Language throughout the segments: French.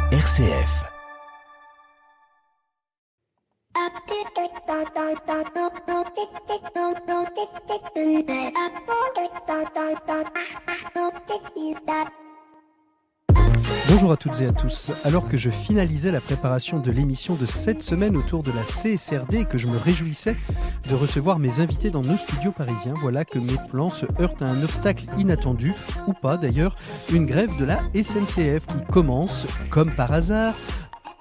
RCF. Bonjour à toutes et à tous. Alors que je finalisais la préparation de l'émission de cette semaine autour de la CSRD et que je me réjouissais de recevoir mes invités dans nos studios parisiens, voilà que mes plans se heurtent à un obstacle inattendu, ou pas d'ailleurs, une grève de la SNCF qui commence, comme par hasard,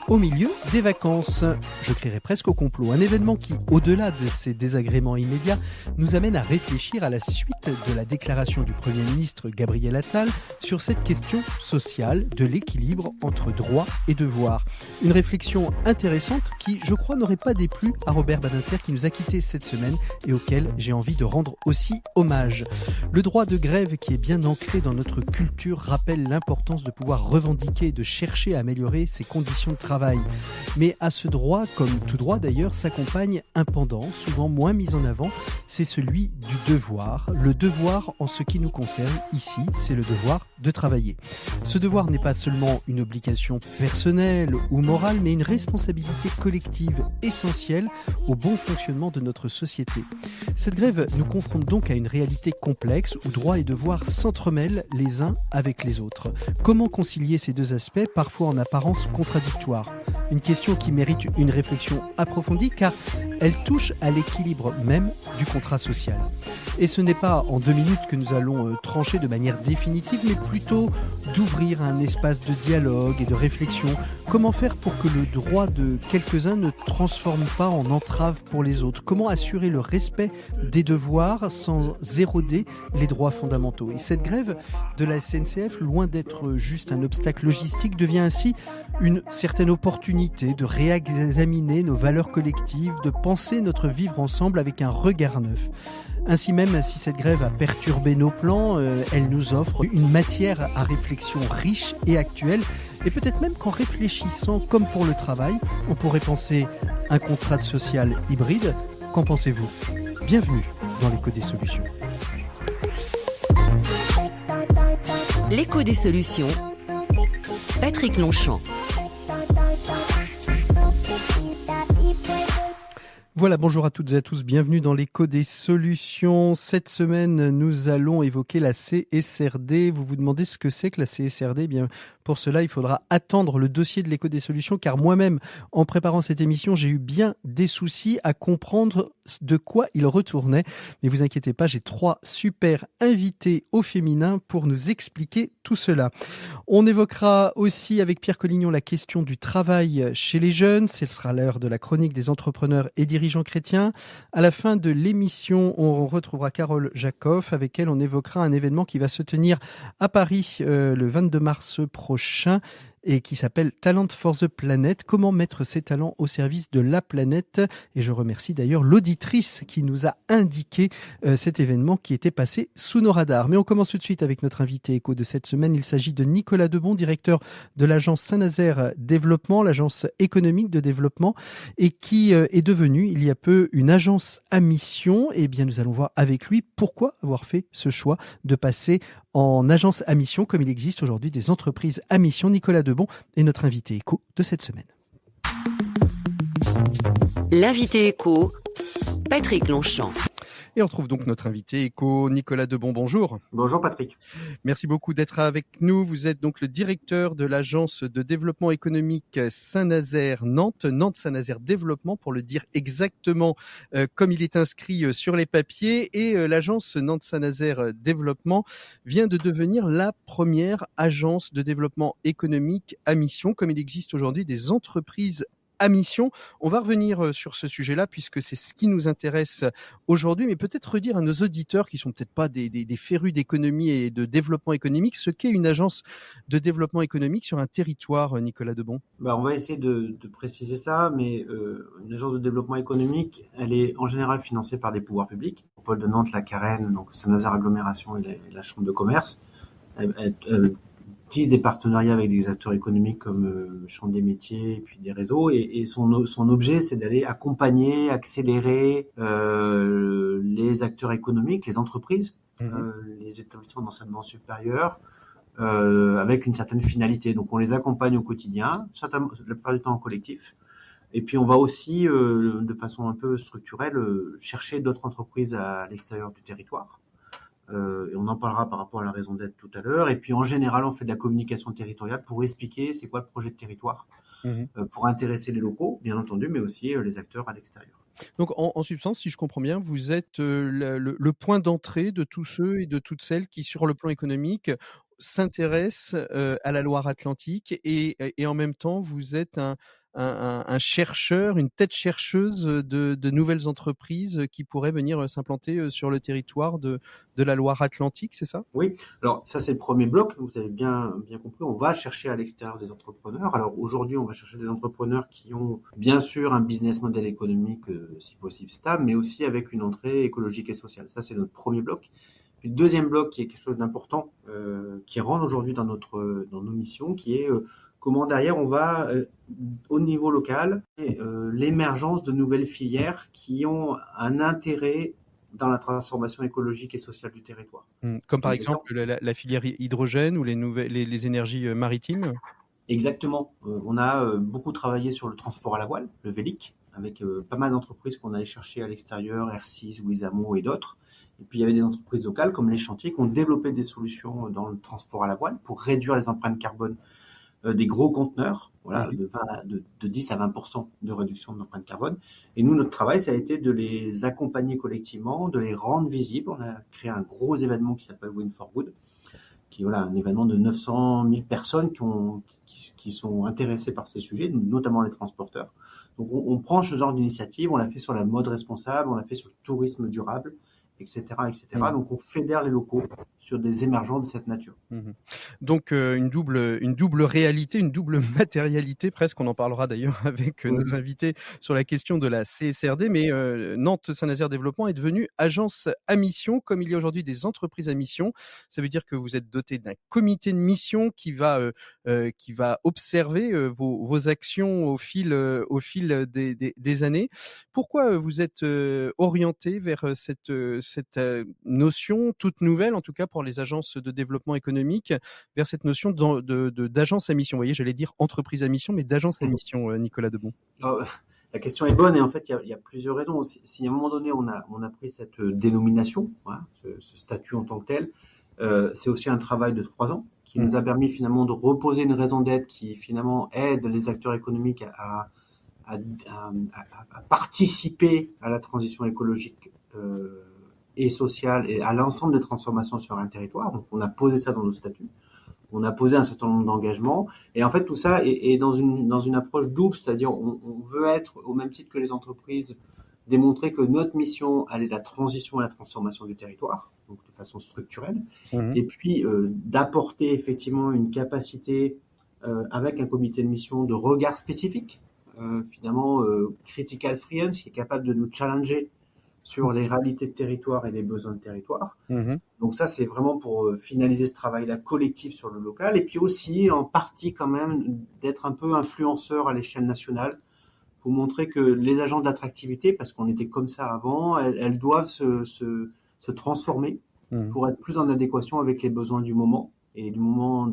au milieu des vacances. Je crierais presque au complot. Un événement qui, au-delà de ces désagréments immédiats, nous amène à réfléchir à la suite de la déclaration du Premier ministre Gabriel Attal sur cette question sociale de l'équilibre entre droit et devoir. Une réflexion intéressante qui, je crois, n'aurait pas déplu à Robert Badinter qui nous a quittés cette semaine et auquel j'ai envie de rendre aussi hommage. Le droit de grève qui est bien ancré dans notre culture rappelle l'importance de pouvoir revendiquer et de chercher à améliorer ses conditions de travail. Mais à ce droit, comme tout droit d'ailleurs, s'accompagne un pendant, souvent moins mis en avant, c'est celui du devoir. Le devoir en ce qui nous concerne ici, c'est le devoir de travailler. Ce devoir n'est pas seulement une obligation personnelle ou morale, mais une responsabilité collective essentielle au bon fonctionnement de notre société. Cette grève nous confronte donc à une réalité complexe où droit et devoir s'entremêlent les uns avec les autres. Comment concilier ces deux aspects, parfois en apparence contradictoires ? Une question qui mérite une réflexion approfondie car elle touche à l'équilibre même du contrat social. Et ce n'est pas en 2 minutes que nous allons trancher de manière définitive, mais plutôt d'ouvrir un espace de dialogue et de réflexion. Comment faire pour que le droit de quelques-uns ne transforme pas en entrave pour les autres ? Comment assurer le respect des devoirs sans éroder les droits fondamentaux ? Et cette grève de la SNCF, loin d'être juste un obstacle logistique, devient ainsi une certaine opportunité de réexaminer nos valeurs collectives, de penser notre vivre ensemble avec un regard neuf. Ainsi même, si cette grève a perturbé nos plans, elle nous offre une matière à réflexion riche et actuelle. Et peut-être même qu'en réfléchissant comme pour le travail, on pourrait penser un contrat social hybride. Qu'en pensez-vous ? Bienvenue dans l'écho des solutions. L'écho des solutions. Patrick Longchamp. Voilà, bonjour à toutes et à tous, bienvenue dans l'écho des solutions. Cette semaine, nous allons évoquer la CSRD. Vous vous demandez ce que c'est que la CSRD ? Eh bien, pour cela, il faudra attendre le dossier de l'écho des solutions, car moi-même, en préparant cette émission, j'ai eu bien des soucis à comprendre de quoi il retournait. Mais vous inquiétez pas, j'ai 3 super invités au féminin pour nous expliquer tout cela. On évoquera aussi avec Pierre Collignon la question du travail chez les jeunes. Ce sera l'heure de la chronique des entrepreneurs et dirigeants chrétiens. À la fin de l'émission, on retrouvera Carole Jacob, avec elle on évoquera un événement qui va se tenir à Paris le 22 mars prochain et qui s'appelle Talent for the Planet. Comment mettre ses talents au service de la planète ? Et je remercie d'ailleurs l'auditrice qui nous a indiqué cet événement qui était passé sous nos radars. Mais on commence tout de suite avec notre invité écho de cette semaine. Il s'agit de Nicolas Debon, directeur de l'agence Saint-Nazaire Développement, l'agence économique de développement, et qui est devenue il y a peu une agence à mission. Et bien nous allons voir avec lui pourquoi avoir fait ce choix de passer en agence à mission, comme il existe aujourd'hui des entreprises à mission. Nicolas Debon est notre invité écho de cette semaine. L'invité écho, Patrick Longchamp. Et on retrouve donc notre invité écho, Nicolas Debon. Bonjour. Bonjour Patrick. Merci beaucoup d'être avec nous. Vous êtes donc le directeur de l'agence de développement économique Saint-Nazaire Nantes, Nantes Saint-Nazaire Développement, pour le dire exactement comme il est inscrit sur les papiers. Et l'agence Nantes Saint-Nazaire Développement vient de devenir la première agence de développement économique à mission, comme il existe aujourd'hui des entreprises à mission. On va revenir sur ce sujet-là puisque c'est ce qui nous intéresse aujourd'hui, mais peut-être redire à nos auditeurs qui sont peut-être pas des férus d'économie et de développement économique ce qu'est une agence de développement économique sur un territoire, Nicolas Debon. On va essayer de préciser ça, mais une agence de développement économique, elle est en général financée par des pouvoirs publics. Le pôle de Nantes, la Carène, donc Saint-Nazaire Agglomération et la Chambre de commerce. Elle tisse des partenariats avec des acteurs économiques comme Chambre des métiers et puis des réseaux. Et son objet, c'est d'aller accompagner, accélérer les acteurs économiques, les entreprises, les établissements d'enseignement supérieur, avec une certaine finalité. Donc on les accompagne au quotidien, certainement la plupart du temps en collectif. Et puis on va aussi, de façon un peu structurelle, chercher d'autres entreprises à l'extérieur du territoire. Et on en parlera par rapport à la raison d'être tout à l'heure. Et puis en général, on fait de la communication territoriale pour expliquer c'est quoi le projet de territoire, pour intéresser les locaux, bien entendu, mais aussi les acteurs à l'extérieur. Donc en substance, si je comprends bien, vous êtes le point d'entrée de tous ceux et de toutes celles qui, sur le plan économique, s'intéressent à la Loire-Atlantique et en même temps, vous êtes un chercheur, une tête chercheuse de nouvelles entreprises qui pourraient venir s'implanter sur le territoire de la Loire-Atlantique, c'est ça? Oui, alors ça c'est le premier bloc, vous avez bien compris, on va chercher à l'extérieur des entrepreneurs. Alors aujourd'hui on va chercher des entrepreneurs qui ont bien sûr un business model économique si possible stable, mais aussi avec une entrée écologique et sociale. Ça c'est notre premier bloc. Puis le deuxième bloc qui est quelque chose d'important, qui rentre aujourd'hui dans nos missions, qui est comment derrière on va au niveau local l'émergence de nouvelles filières qui ont un intérêt dans la transformation écologique et sociale du territoire. Comme par exemple la filière hydrogène ou les énergies maritimes. Exactement. On a beaucoup travaillé sur le transport à la voile, le VELIC, avec pas mal d'entreprises qu'on allait chercher à l'extérieur, R6, Wizamo et d'autres. Et puis il y avait des entreprises locales comme les chantiers qui ont développé des solutions dans le transport à la voile pour réduire les empreintes carbone des gros conteneurs, voilà, de 10 à 20% de réduction de l'empreinte carbone. Et nous, notre travail, ça a été de les accompagner collectivement, de les rendre visibles. On a créé un gros événement qui s'appelle Win for Good, qui est voilà, un événement de 900 000 personnes qui sont intéressées par ces sujets, notamment les transporteurs. Donc on prend ce genre d'initiative, on l'a fait sur la mode responsable, on l'a fait sur le tourisme durable, etc. Donc on fédère les locaux sur des émergents de cette nature. Donc une double réalité, une double matérialité presque. On en parlera d'ailleurs avec nos invités sur la question de la CSRD. Mais Nantes Saint-Nazaire Développement est devenue agence à mission, comme il y a aujourd'hui des entreprises à mission. Ça veut dire que vous êtes doté d'un comité de mission qui va observer vos actions au fil des années. Pourquoi vous êtes orienté vers cette notion toute nouvelle, en tout cas pour les agences de développement économique, vers cette notion d'agence à mission? Vous voyez, j'allais dire entreprise à mission, mais d'agence à mission, Nicolas Debon. La question est bonne et en fait, il y a plusieurs raisons. Si à un moment donné, on a pris cette dénomination, voilà, ce statut en tant que tel, c'est aussi un travail de 3 ans qui nous a permis finalement de reposer une raison d'être qui finalement aide les acteurs économiques à participer à la transition écologique et sociale et à l'ensemble des transformations sur un territoire. Donc on a posé ça dans nos statuts, on a posé un certain nombre d'engagements et en fait tout ça est dans une approche double, c'est-à-dire on veut être au même titre que les entreprises, démontrer que notre mission elle est la transition et la transformation du territoire, donc de façon structurelle, et puis d'apporter effectivement une capacité avec un comité de mission de regard spécifique, finalement critical fluence, qui est capable de nous challenger sur les réalités de territoire et les besoins de territoire. Donc ça, c'est vraiment pour finaliser ce travail-là collectif sur le local, et puis aussi en partie quand même d'être un peu influenceur à l'échelle nationale pour montrer que les agents d'attractivité, parce qu'on était comme ça avant, elles doivent se transformer pour être plus en adéquation avec les besoins du moment, et du moment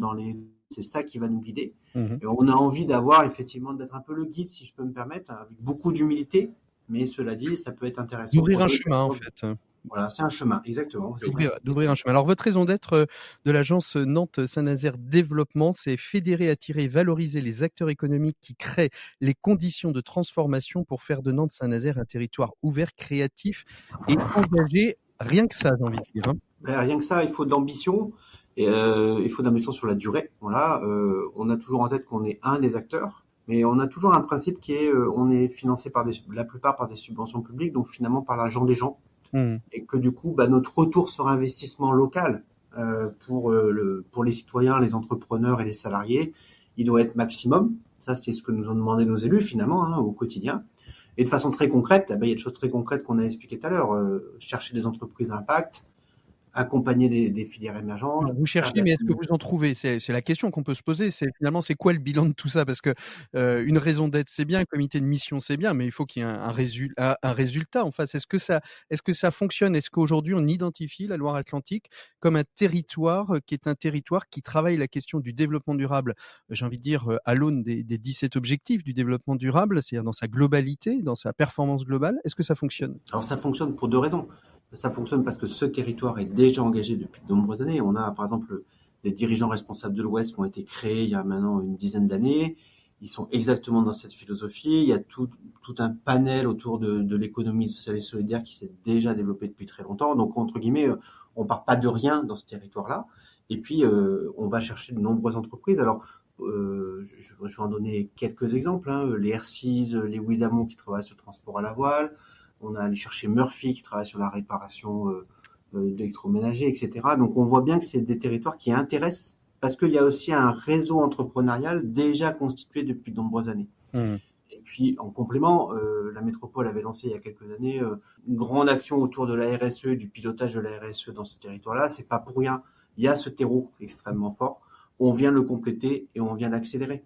c'est ça qui va nous guider. Et on a envie d'avoir effectivement d'être un peu le guide, si je peux me permettre, avec beaucoup d'humilité. Mais cela dit, ça peut être intéressant. D'ouvrir un chemin, en fait. Voilà, c'est un chemin, exactement. D'ouvrir un chemin. Alors, votre raison d'être de l'agence Nantes Saint-Nazaire Développement, c'est fédérer, attirer, valoriser les acteurs économiques qui créent les conditions de transformation pour faire de Nantes Saint-Nazaire un territoire ouvert, créatif et engagé. Rien que ça, j'ai envie de dire. Rien que ça, il faut de l'ambition. Et, il faut de l'ambition sur la durée. Voilà, on a toujours en tête qu'on est un des acteurs. Mais on a toujours un principe qui est, on est financé la plupart par des subventions publiques, donc finalement par l'argent des gens, et que du coup, notre retour sur investissement local pour les citoyens, les entrepreneurs et les salariés, il doit être maximum. Ça, c'est ce que nous ont demandé nos élus finalement au quotidien. Et de façon très concrète, il y a des choses très concrètes qu'on a expliquées tout à l'heure. Chercher des entreprises à impact, accompagner des filières émergentes. Alors, vous cherchez, mais est-ce que vous en trouvez? C'est la question qu'on peut se poser. Finalement, c'est quoi le bilan de tout ça? Parce que une raison d'être, c'est bien, un comité de mission, c'est bien, mais il faut qu'il y ait un résultat en face. Est-ce que ça fonctionne? Est-ce qu'aujourd'hui, on identifie la Loire-Atlantique comme un territoire qui est un territoire qui travaille la question du développement durable, j'ai envie de dire, à l'aune des 17 objectifs du développement durable, c'est-à-dire dans sa globalité, dans sa performance globale? Est-ce que ça fonctionne? Alors ça fonctionne pour deux raisons. Ça fonctionne parce que ce territoire est déjà engagé depuis de nombreuses années. On a par exemple les dirigeants responsables de l'Ouest qui ont été créés il y a maintenant une dizaine d'années. Ils sont exactement dans cette philosophie. Il y a tout un panel autour de l'économie sociale et solidaire qui s'est déjà développé depuis très longtemps. Donc entre guillemets, on part pas de rien dans ce territoire-là. Et puis on va chercher de nombreuses entreprises. Alors je vais en donner quelques exemples. Les Airseas, les Wizamo qui travaillent sur le transport à la voile. On a allé chercher Murphy qui travaille sur la réparation d'électroménager, etc. Donc on voit bien que c'est des territoires qui intéressent parce qu'il y a aussi un réseau entrepreneurial déjà constitué depuis de nombreuses années. Et puis en complément, la métropole avait lancé il y a quelques années une grande action autour de la RSE, du pilotage de la RSE dans ce territoire-là. C'est pas pour rien. Il y a ce terreau extrêmement fort. On vient le compléter et on vient l'accélérer.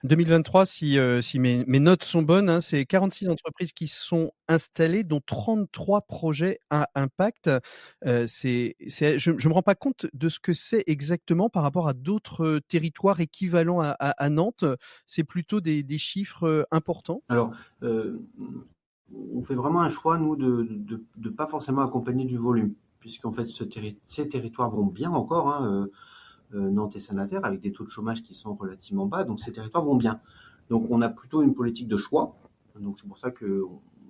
2023, si mes notes sont bonnes, c'est 46 entreprises qui sont installées, dont 33 projets à impact. Je me rends pas compte de ce que c'est exactement par rapport à d'autres territoires équivalents à Nantes. C'est plutôt des chiffres importants. Alors, on fait vraiment un choix, nous, de pas forcément accompagner du volume, puisqu'en fait, ces territoires vont bien encore, Nantes et Saint-Nazaire, avec des taux de chômage qui sont relativement bas, donc ces territoires vont bien. Donc on a plutôt une politique de choix. Donc c'est pour ça que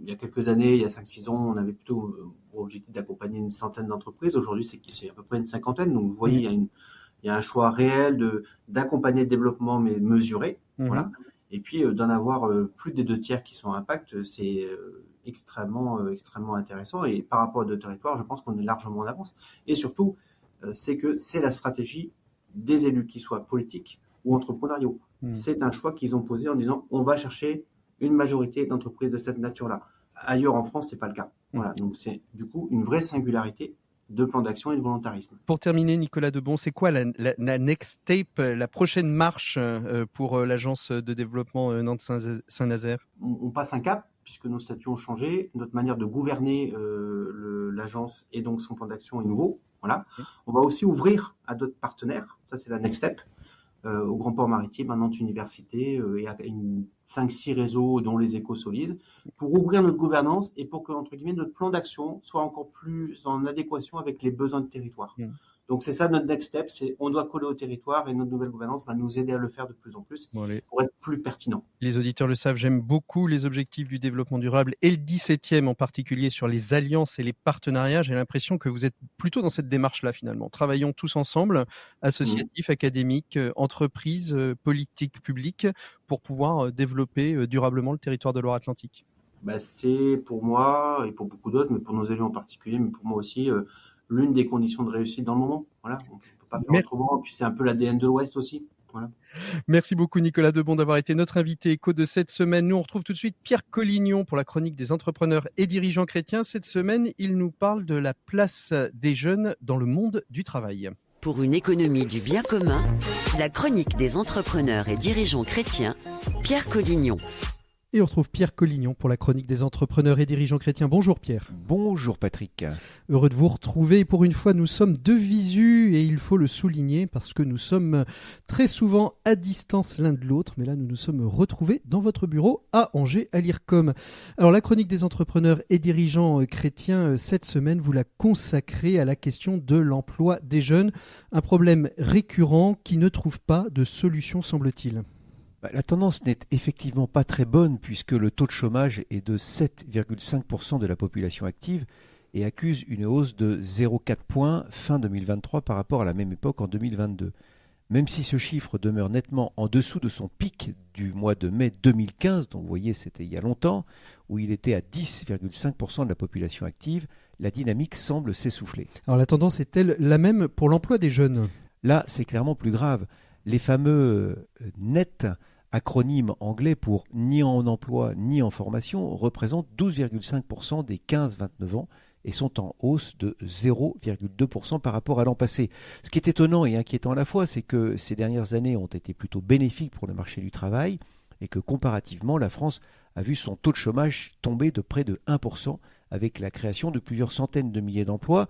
il y a quelques années, il y a 5-6 ans, on avait plutôt pour objectif d'accompagner une centaine d'entreprises. Aujourd'hui, c'est à peu près une cinquantaine. Donc vous voyez, il y a un choix réel d'accompagner le développement, mais mesuré. Voilà. Et puis d'en avoir plus des 2 tiers qui sont à impact, c'est extrêmement intéressant. Et par rapport à d'autres territoires, je pense qu'on est largement en avance. Et surtout, c'est que c'est la stratégie des élus, qu'ils soient politiques ou entrepreneuriaux. C'est un choix qu'ils ont posé en disant on va chercher une majorité d'entreprises de cette nature-là. Ailleurs en France, c'est pas le cas. Voilà, donc c'est du coup une vraie singularité de plan d'action et de volontarisme. Pour terminer, Nicolas Debon, c'est quoi la next step, la prochaine marche pour l'agence de développement Nantes-Saint-Nazaire? On passe un cap, puisque nos statuts ont changé, notre manière de gouverner l'agence et donc son plan d'action est nouveau. Voilà. On va aussi ouvrir à d'autres partenaires, ça c'est la next step, au Grand Port Maritime, à Nantes Université et à 5-6 réseaux dont les échos solides, pour ouvrir notre gouvernance et pour que, entre guillemets, notre plan d'action soit encore plus en adéquation avec les besoins de territoire. Donc c'est ça notre next step, on doit coller au territoire et notre nouvelle gouvernance va nous aider à le faire de plus en plus pour être plus pertinent. Les auditeurs le savent, j'aime beaucoup les objectifs du développement durable et le 17e en particulier sur les alliances et les partenariats. J'ai l'impression que vous êtes plutôt dans cette démarche-là finalement. Travaillons tous ensemble, associatifs, académiques, entreprises, politiques publiques, pour pouvoir développer durablement le territoire de Loire-Atlantique. C'est pour moi et pour beaucoup d'autres, mais pour nos élus en particulier, mais pour moi aussi, l'une des conditions de réussite dans le moment. Voilà, on ne peut pas faire autrement. Puis c'est un peu l'ADN de l'Ouest aussi. Voilà. Merci beaucoup Nicolas Debon d'avoir été notre invité éco de cette semaine. Nous on retrouve tout de suite Pierre Collignon pour la chronique des entrepreneurs et dirigeants chrétiens. Cette semaine, il nous parle de la place des jeunes dans le monde du travail. Pour une économie du bien commun, la chronique des entrepreneurs et dirigeants chrétiens, Pierre Collignon. Et on retrouve Pierre Collignon pour la chronique des entrepreneurs et dirigeants chrétiens. Bonjour Pierre. Bonjour Patrick. Heureux de vous retrouver. Pour une fois, nous sommes de visu et il faut le souligner parce que nous sommes très souvent à distance l'un de l'autre. Mais là, nous nous sommes retrouvés dans votre bureau à Angers, à l'IRCOM. Alors, la chronique des entrepreneurs et dirigeants chrétiens, cette semaine, vous la consacrez à la question de l'emploi des jeunes. Un problème récurrent qui ne trouve pas de solution, semble-t-il. La tendance n'est effectivement pas très bonne puisque le taux de chômage est de 7,5% de la population active et accuse une hausse de 0,4 points fin 2023 par rapport à la même époque en 2022. Même si ce chiffre demeure nettement en dessous de son pic du mois de mai 2015, donc vous voyez c'était il y a longtemps, où il était à 10,5% de la population active, la dynamique semble s'essouffler. Alors la tendance est-elle la même pour l'emploi des jeunes ? Là, c'est clairement plus grave. Les fameux NET, acronyme anglais pour ni en emploi ni en formation, représentent 12,5% des 15-29 ans et sont en hausse de 0,2% par rapport à l'an passé. Ce qui est étonnant et inquiétant à la fois, c'est que ces dernières années ont été plutôt bénéfiques pour le marché du travail et que comparativement, la France a vu son taux de chômage tomber de près de 1% avec la création de plusieurs centaines de milliers d'emplois.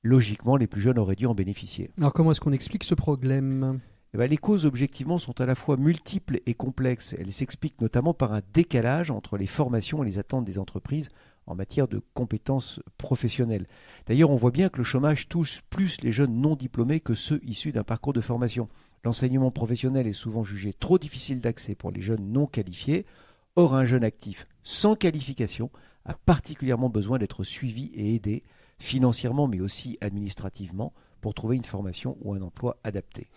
Logiquement, les plus jeunes auraient dû en bénéficier. Alors comment est-ce qu'on explique ce problème ? Les causes, objectivement, sont à la fois multiples et complexes. Elles s'expliquent notamment par un décalage entre les formations et les attentes des entreprises en matière de compétences professionnelles. D'ailleurs, on voit bien que le chômage touche plus les jeunes non diplômés que ceux issus d'un parcours de formation. L'enseignement professionnel est souvent jugé trop difficile d'accès pour les jeunes non qualifiés. Or, un jeune actif sans qualification a particulièrement besoin d'être suivi et aidé, financièrement mais aussi administrativement, pour trouver une formation ou un emploi adapté.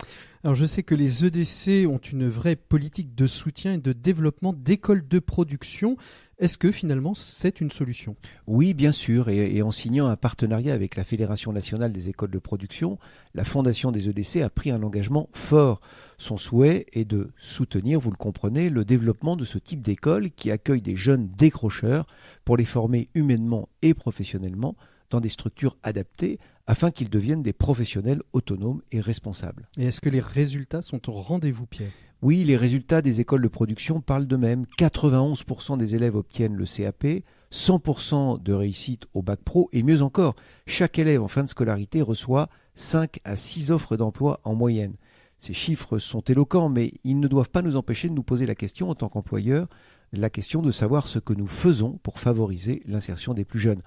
Alors je sais que les EDC ont une vraie politique de soutien et de développement d'écoles de production. Est-ce que finalement c'est une solution ? Oui, bien sûr, et en signant un partenariat avec la Fédération nationale des écoles de production, la Fondation des EDC a pris un engagement fort. Son souhait est de soutenir, vous le comprenez, le développement de ce type d'école qui accueille des jeunes décrocheurs pour les former humainement et professionnellement dans des structures adaptées afin qu'ils deviennent des professionnels autonomes et responsables. Et est-ce que les résultats sont au rendez-vous, Pierre ? Oui, les résultats des écoles de production parlent d'eux-mêmes. 91% des élèves obtiennent le CAP, 100% de réussite au bac pro et mieux encore, chaque élève en fin de scolarité reçoit 5 à 6 offres d'emploi en moyenne. Ces chiffres sont éloquents, mais ils ne doivent pas nous empêcher de nous poser la question en tant qu'employeur, la question de savoir ce que nous faisons pour favoriser l'insertion des plus jeunes.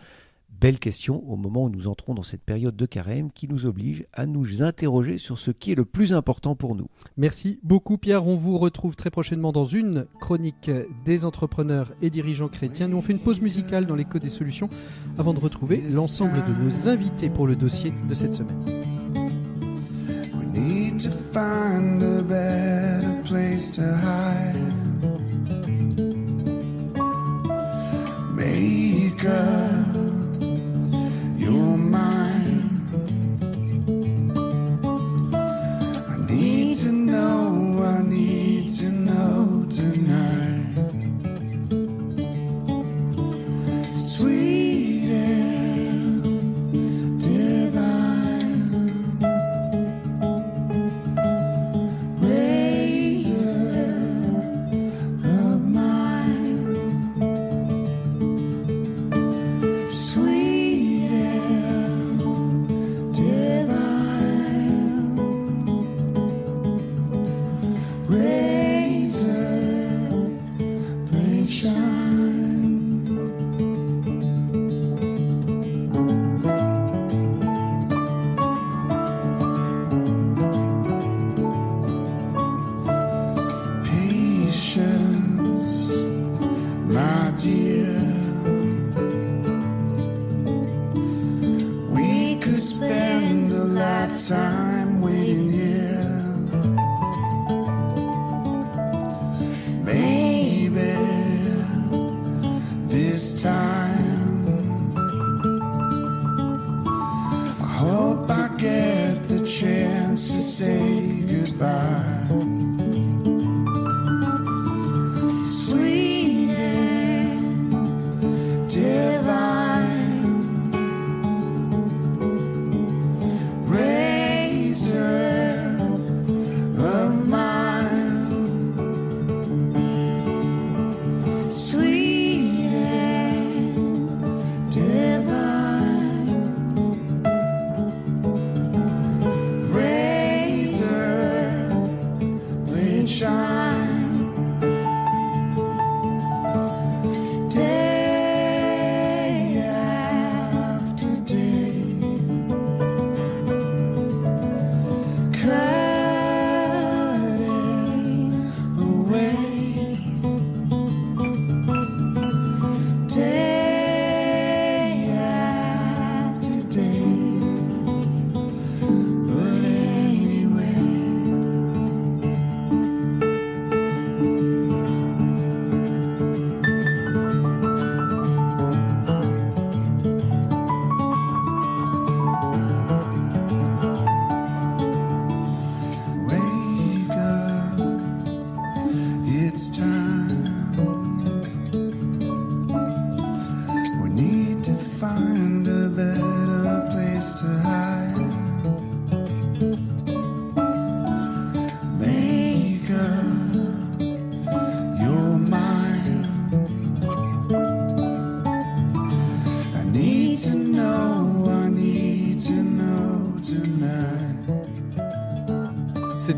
Belle question au moment où nous entrons dans cette période de carême qui nous oblige à nous interroger sur ce qui est le plus important pour nous. Merci beaucoup Pierre, on vous retrouve très prochainement dans une chronique des entrepreneurs et dirigeants chrétiens. Nous on fait une pause musicale dans l'écho des solutions avant de retrouver l'ensemble de nos invités pour le dossier de cette semaine. We need to find a better place to hide. Make up your mind. I need to know tonight. Sweet and divine, razor of mine. Sweet and divine, razor blade shine. Patience, my dear. We could spend a lifetime waiting here. Maybe this time I hope I get the chance to say goodbye. Sweet and divine, razor of mine. Sweet and divine, razor blade shine. Day after day, cutting away. Day after day, but anyway.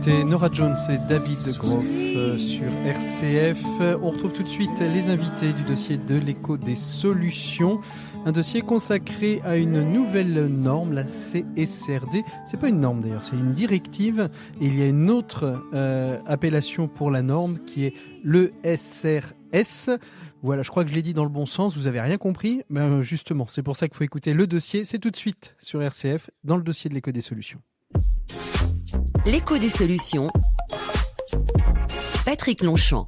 C'était Norah Jones et David Groff sur RCF. On retrouve tout de suite les invités du dossier de l'écho des solutions. Un dossier consacré à une nouvelle norme, la CSRD. C'est pas une norme d'ailleurs, c'est une directive. Et il y a une autre appellation pour la norme qui est le SRS. Voilà, je crois que je l'ai dit dans le bon sens, vous avez rien compris. Ben justement, c'est pour ça qu'il faut écouter le dossier. C'est tout de suite sur RCF, dans le dossier de l'écho des solutions. L'écho des solutions. Patrick Longchamp.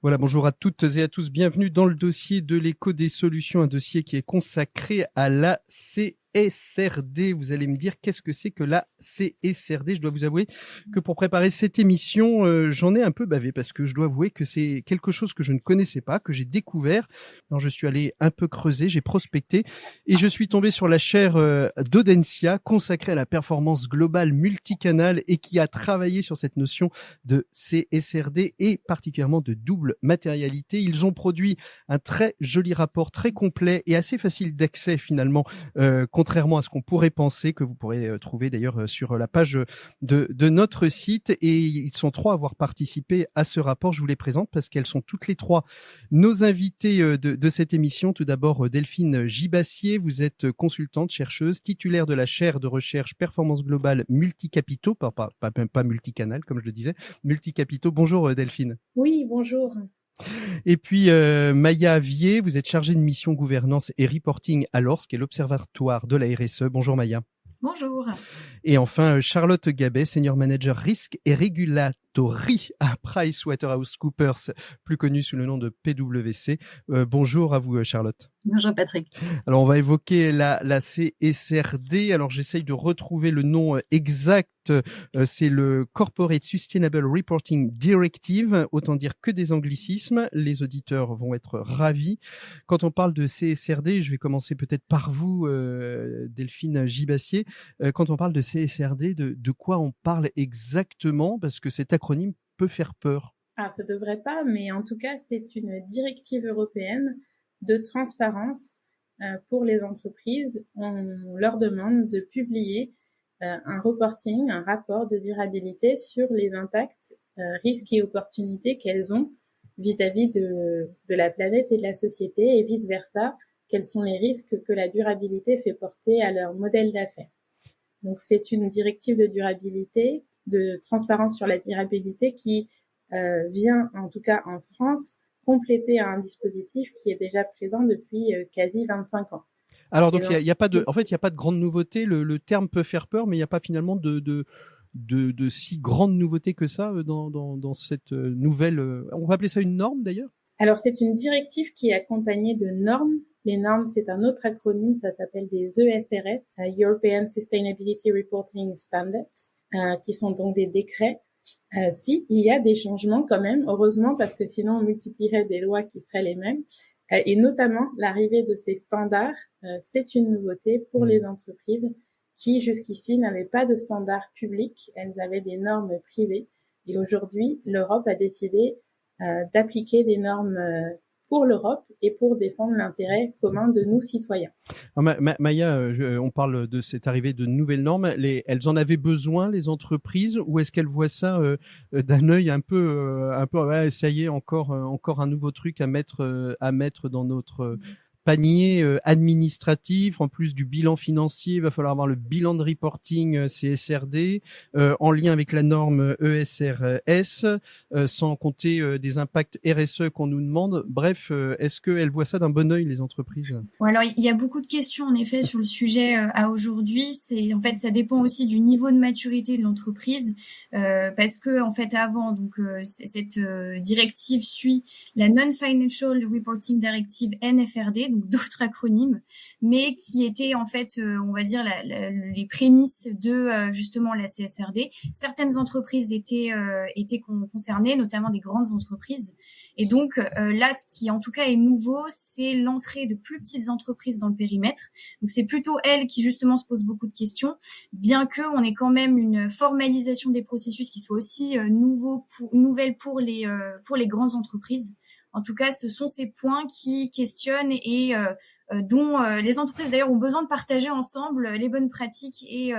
Voilà, bonjour à toutes et à tous. Bienvenue dans le dossier de l'écho des solutions, un dossier qui est consacré à la CSRD. Vous allez me dire qu'est-ce que c'est que la CSRD. Je dois vous avouer que pour préparer cette émission, j'en ai un peu bavé parce que je dois avouer que c'est quelque chose que je ne connaissais pas, que j'ai découvert. Alors je suis allé un peu creuser, j'ai prospecté et je suis tombé sur la chaire d'Audencia consacrée à la performance globale multicanal et qui a travaillé sur cette notion de CSRD et particulièrement de double matérialité. Ils ont produit un très joli rapport, très complet et assez facile d'accès finalement, contrairement à ce qu'on pourrait penser, que vous pourrez trouver d'ailleurs sur la page de notre site. Et ils sont 3 à avoir participé à ce rapport. Je vous les présente parce qu'elles sont toutes les 3 nos invitées de cette émission. Tout d'abord, Delphine Gibassier, vous êtes consultante, chercheuse, titulaire de la chaire de recherche Performance Globale Multicapitaux, pas multicanal comme je le disais, Multicapitaux. Bonjour Delphine. Oui, bonjour. Et puis Maya Avier, vous êtes chargée de mission gouvernance et reporting à l'ORS, qui est l'Observatoire de la RSE. Bonjour Maya. Bonjour. Et enfin Charlotte Gabet, senior manager risque et regulatory à PricewaterhouseCoopers, plus connu sous le nom de PwC. Bonjour à vous Charlotte. Bonjour Patrick. Alors on va évoquer la CSRD. Alors j'essaye de retrouver le nom exact. C'est le Corporate Sustainable Reporting Directive, autant dire que des anglicismes. Les auditeurs vont être ravis. Quand on parle de CSRD, je vais commencer peut-être par vous, Delphine Gibassier. Quand on parle de CSRD, de quoi on parle exactement? Parce que cet acronyme peut faire peur. Ah, ça devrait pas, mais en tout cas, c'est une directive européenne de transparence pour les entreprises. On leur demande de publier un reporting, un rapport de durabilité sur les impacts, risques et opportunités qu'elles ont vis-à-vis de la planète et de la société et vice-versa. Quels sont les risques que la durabilité fait porter à leur modèle d'affaires. Donc, c'est une directive de durabilité, de transparence sur la durabilité qui vient, en tout cas en France, compléter un dispositif qui est déjà présent depuis quasi 25 ans. Alors donc il y a pas de, en fait il y a pas de grande nouveauté. Le terme peut faire peur, mais il n'y a pas finalement de si grande nouveauté que ça dans cette nouvelle. On va appeler ça une norme d'ailleurs. Alors c'est une directive qui est accompagnée de normes. Les normes, c'est un autre acronyme, ça s'appelle des ESRS, European Sustainability Reporting Standards, qui sont donc des décrets. Si, il y a des changements quand même, heureusement, parce que sinon on multiplierait des lois qui seraient les mêmes. Et notamment, l'arrivée de ces standards, c'est une nouveauté pour les entreprises qui, jusqu'ici, n'avaient pas de standards publics. Elles avaient des normes privées. Et aujourd'hui, l'Europe a décidé d'appliquer des normes pour l'Europe et pour défendre l'intérêt commun de nous citoyens. Maya, on parle de cette arrivée de nouvelles normes. Elles en avaient besoin, les entreprises, ou est-ce qu'elles voient ça d'un œil un peu, ouais, ça y est, encore un nouveau truc à mettre dans notre panier administratif, en plus du bilan financier, il va falloir avoir le bilan de reporting CSRD, en lien avec la norme ESRS, sans compter des impacts RSE qu'on nous demande. Bref, est-ce qu'elles voient ça d'un bon œil, les entreprises? Bon, alors il y a beaucoup de questions en effet sur le sujet à aujourd'hui. En fait, ça dépend aussi du niveau de maturité de l'entreprise, parce que en fait avant, donc cette directive suit la Non-Financial Reporting Directive NFRD, donc d'autres acronymes, mais qui étaient en fait, on va dire, les prémices de justement la CSRD. Certaines entreprises étaient concernées, notamment des grandes entreprises. Et donc là, ce qui en tout cas est nouveau, c'est l'entrée de plus petites entreprises dans le périmètre. Donc c'est plutôt elles qui justement se posent beaucoup de questions, bien que on ait quand même une formalisation des processus qui soit aussi nouvelle pour les grandes entreprises. En tout cas, ce sont ces points qui questionnent et dont les entreprises d'ailleurs ont besoin de partager ensemble les bonnes pratiques et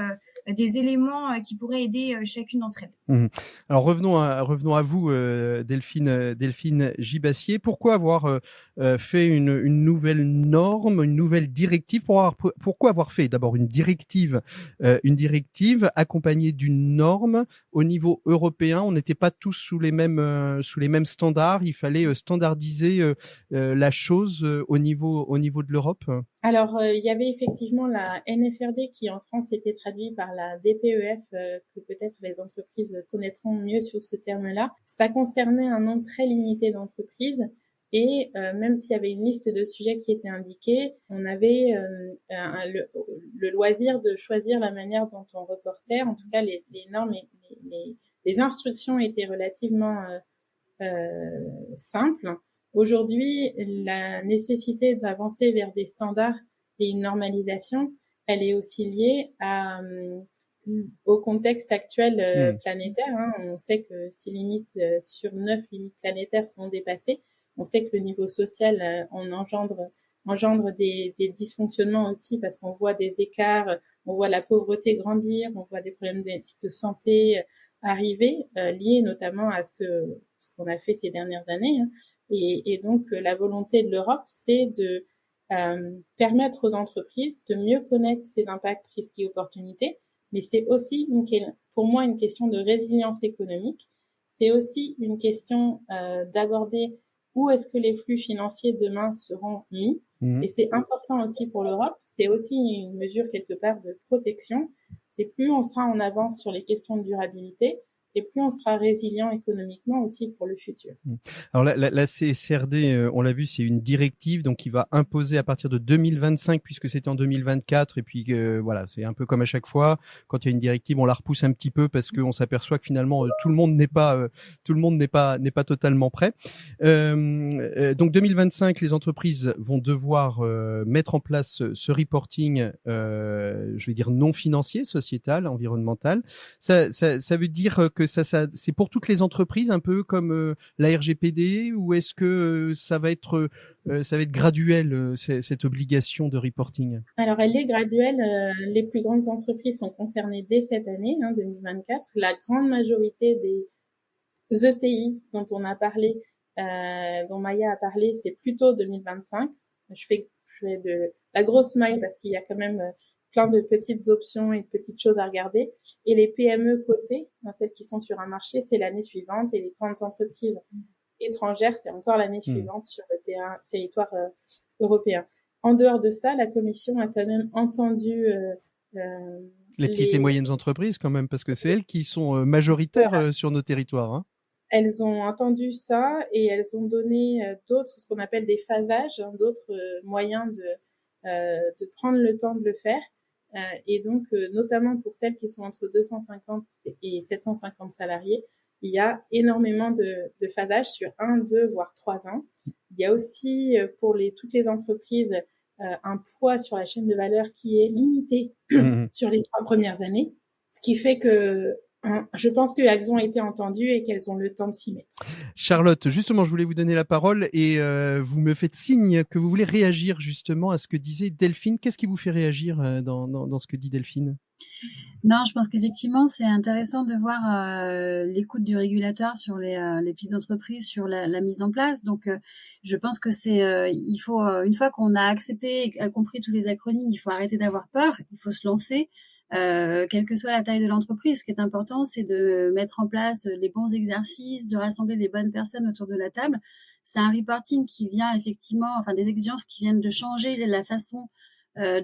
des éléments qui pourraient aider chacune d'entre elles. Alors revenons à vous, Delphine Gibassier. Pourquoi avoir fait une nouvelle norme, une nouvelle directive? Pourquoi avoir fait d'abord une directive accompagnée d'une norme au niveau européen? On n'était pas tous sous les mêmes standards. Il fallait standardiser la chose au niveau de l'Europe. Alors, il y avait effectivement la NFRD qui en France était traduite par la DPEF, que peut-être les entreprises connaîtront mieux sous ce terme-là. Ça concernait un nombre très limité d'entreprises et même s'il y avait une liste de sujets qui était indiquée, on avait le loisir de choisir la manière dont on reportait. En tout cas, les normes et les instructions étaient relativement simples. Aujourd'hui, la nécessité d'avancer vers des standards et une normalisation, elle est aussi liée au contexte actuel planétaire. On sait que 6 limites sur 9 limites planétaires sont dépassées. On sait que le niveau social on engendre des dysfonctionnements aussi parce qu'on voit des écarts, on voit la pauvreté grandir, on voit des problèmes de santé arriver, liés notamment à ce qu'on a fait ces dernières années. Et donc, la volonté de l'Europe, c'est de permettre aux entreprises de mieux connaître ces impacts, risques et opportunités. Mais c'est aussi, pour moi, une question de résilience économique. C'est aussi une question d'aborder où est-ce que les flux financiers demain seront mis. Et c'est important aussi pour l'Europe. C'est aussi une mesure quelque part de protection. C'est plus on sera en avance sur les questions de durabilité, et plus on sera résilient économiquement aussi pour le futur. Alors la CSRD, on l'a vu, c'est une directive donc qui va imposer à partir de 2025 puisque c'était en 2024 et puis voilà, c'est un peu comme à chaque fois quand il y a une directive, on la repousse un petit peu parce qu'on s'aperçoit que finalement tout le monde n'est pas totalement prêt. Donc 2025, les entreprises vont devoir mettre en place ce reporting, je vais dire non financier, sociétal, environnemental. Ça veut dire que ça c'est pour toutes les entreprises un peu comme la RGPD ou est-ce que ça va être graduel cette obligation de reporting? Alors elle est graduelle. Les plus grandes entreprises sont concernées dès cette année, 2024. La grande majorité des ETI dont on a parlé, dont Maya a parlé, c'est plutôt 2025. Je fais de la grosse maille parce qu'il y a quand même plein de petites options et de petites choses à regarder. Et les PME cotées, celles qui sont sur un marché, c'est l'année suivante. Et les grandes entreprises étrangères, c'est encore l'année suivante sur le territoire européen. En dehors de ça, la Commission a quand même entendu les petites et moyennes entreprises quand même, parce que c'est elles qui sont majoritaires sur nos territoires. Elles ont entendu ça et elles ont donné d'autres, ce qu'on appelle des phasages, d'autres moyens de prendre le temps de le faire. Et donc, notamment pour celles qui sont entre 250 et 750 salariés, il y a énormément de phasages sur 1, 2, voire 3 ans. Il y a aussi pour toutes les entreprises un poids sur la chaîne de valeur qui est limité sur les 3 premières années, ce qui fait que je pense qu'elles ont été entendues et qu'elles ont le temps de s'y mettre. Charlotte, justement, je voulais vous donner la parole et vous me faites signe que vous voulez réagir justement à ce que disait Delphine. Qu'est-ce qui vous fait réagir dans ce que dit Delphine ? Non, je pense qu'effectivement, c'est intéressant de voir l'écoute du régulateur sur les petites entreprises, sur la mise en place. Donc, je pense que il faut, une fois qu'on a accepté et compris tous les acronymes, il faut arrêter d'avoir peur, il faut se lancer. Quelle que soit la taille de l'entreprise, ce qui est important, c'est de mettre en place les bons exercices, de rassembler les bonnes personnes autour de la table. C'est un reporting qui vient effectivement, des exigences qui viennent de changer la façon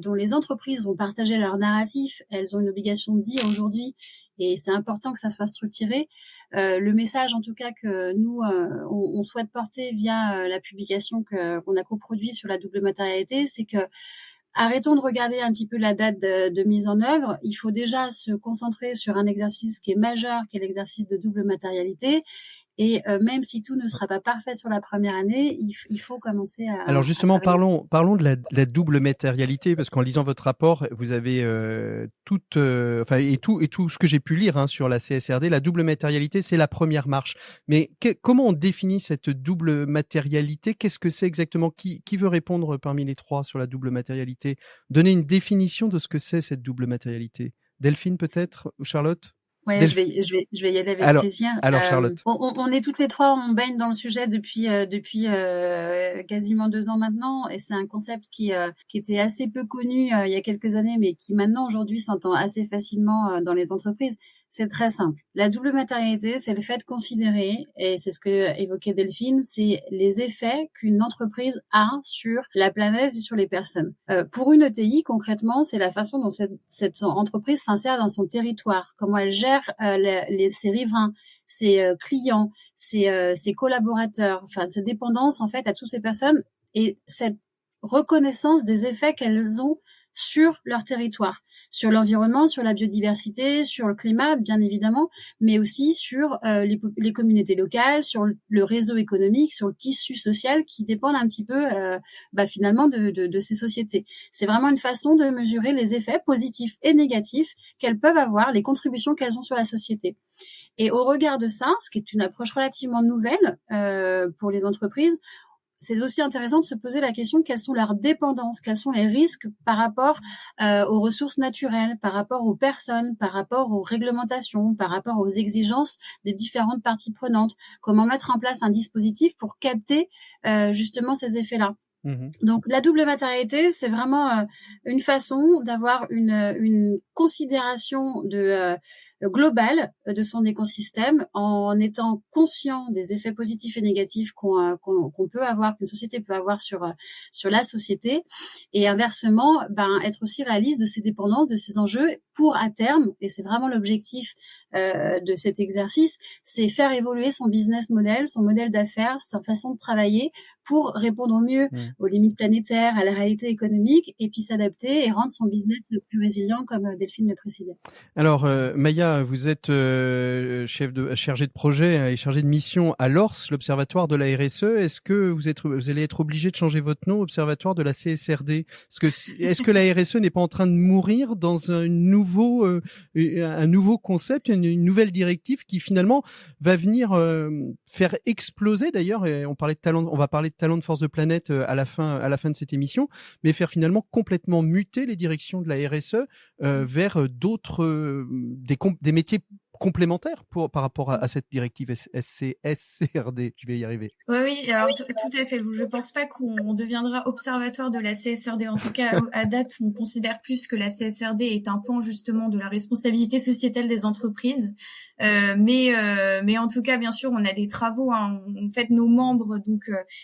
dont les entreprises vont partager leur narratif. Elles ont une obligation de dire aujourd'hui, et c'est important que ça soit structuré. Le message, en tout cas, que nous on souhaite porter via la publication qu'on a coproduit sur la double matérialité, c'est que arrêtons de regarder un petit peu la date de mise en œuvre. Il faut déjà se concentrer sur un exercice qui est majeur, qui est l'exercice de double matérialité. Et même si tout ne sera pas parfait sur la première année, il faut commencer à... Alors justement, parlons de la double matérialité, parce qu'en lisant votre rapport, vous avez tout ce que j'ai pu lire sur la CSRD, la double matérialité, c'est la première marche. Mais comment on définit cette double matérialité ? Qu'est-ce que c'est exactement ? Qui veut répondre parmi les trois sur la double matérialité ? Donner une définition de ce que c'est cette double matérialité. Delphine peut-être, ou Charlotte? Ouais, je vais y aller avec plaisir. Alors Charlotte. On est toutes les trois, on baigne dans le sujet depuis quasiment 2 ans maintenant, et c'est un concept qui était assez peu connu il y a quelques années, mais qui maintenant aujourd'hui s'entend assez facilement dans les entreprises. C'est très simple. La double matérialité, c'est le fait de considérer, et c'est ce que évoquait Delphine, c'est les effets qu'une entreprise a sur la planète et sur les personnes. Pour une ETI, concrètement, c'est la façon dont cette entreprise s'insère dans son territoire, comment elle gère ses riverains, ses clients, ses collaborateurs, enfin ses dépendances en fait à toutes ces personnes, et cette reconnaissance des effets qu'elles ont sur leur territoire, sur l'environnement, sur la biodiversité, sur le climat, bien évidemment, mais aussi sur les communautés locales, sur le réseau économique, sur le tissu social qui dépendent un petit peu finalement de ces sociétés. C'est vraiment une façon de mesurer les effets positifs et négatifs qu'elles peuvent avoir, les contributions qu'elles ont sur la société. Et au regard de ça, ce qui est une approche relativement nouvelle pour les entreprises, c'est aussi intéressant de se poser la question quelles sont leurs dépendances, quels sont les risques par rapport aux ressources naturelles, par rapport aux personnes, par rapport aux réglementations, par rapport aux exigences des différentes parties prenantes. Comment mettre en place un dispositif pour capter justement ces effets-là. Donc la double matérialité, c'est vraiment une façon d'avoir une considération globale de son écosystème en étant conscient des effets positifs et négatifs qu'on peut avoir, qu'une société peut avoir sur la société, et inversement, être aussi réaliste de ses dépendances, de ses enjeux, pour à terme, et c'est vraiment l'objectif de cet exercice, c'est faire évoluer son business model, son modèle d'affaires, sa façon de travailler pour répondre au mieux aux limites planétaires, à la réalité économique, et puis s'adapter et rendre son business le plus résilient, comme Delphine le précisait. Alors, Maya, vous êtes chargée de projet et chargée de mission à l'ORS, l'Observatoire de la RSE. Est-ce que vous allez être obligé de changer votre nom, Observatoire de la CSRD? Est-ce que la RSE n'est pas en train de mourir dans un nouveau concept, une nouvelle directive qui finalement va venir faire exploser, d'ailleurs, et on va parler de talent de force de planète à la fin de cette émission, mais faire finalement complètement muter les directions de la RSE vers d'autres des métiers complémentaires par rapport à cette directive SCRD. Je vais y arriver. Oui, alors tout à fait. Je pense pas qu'on deviendra observatoire de la CSRD. En tout cas, à date, on considère plus que la CSRD est un pan justement de la responsabilité sociétale des entreprises. Mais en tout cas, bien sûr, on a des travaux. En fait, nos membres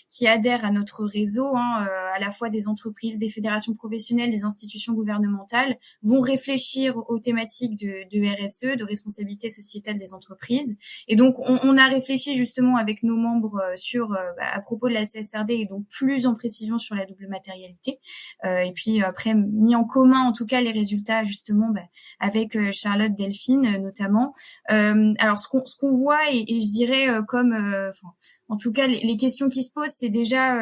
qui adhèrent à notre réseau, à la fois des entreprises, des fédérations professionnelles, des institutions gouvernementales, vont réfléchir aux thématiques de RSE, de responsabilité sociétale des entreprises. Et donc, on a réfléchi justement avec nos membres à propos de la CSRD, et donc plus en précision sur la double matérialité. Et puis après, mis en commun en tout cas les résultats justement avec Charlotte, Delphine notamment. Alors ce qu'on voit, et je dirais en tout cas les questions qui se posent, c'est déjà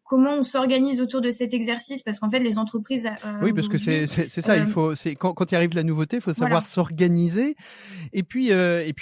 comment on s'organise autour de cet exercice, parce qu'en fait les entreprises oui, parce que c'est ça, quand il arrive la nouveauté, il faut savoir s'organiser. Et puis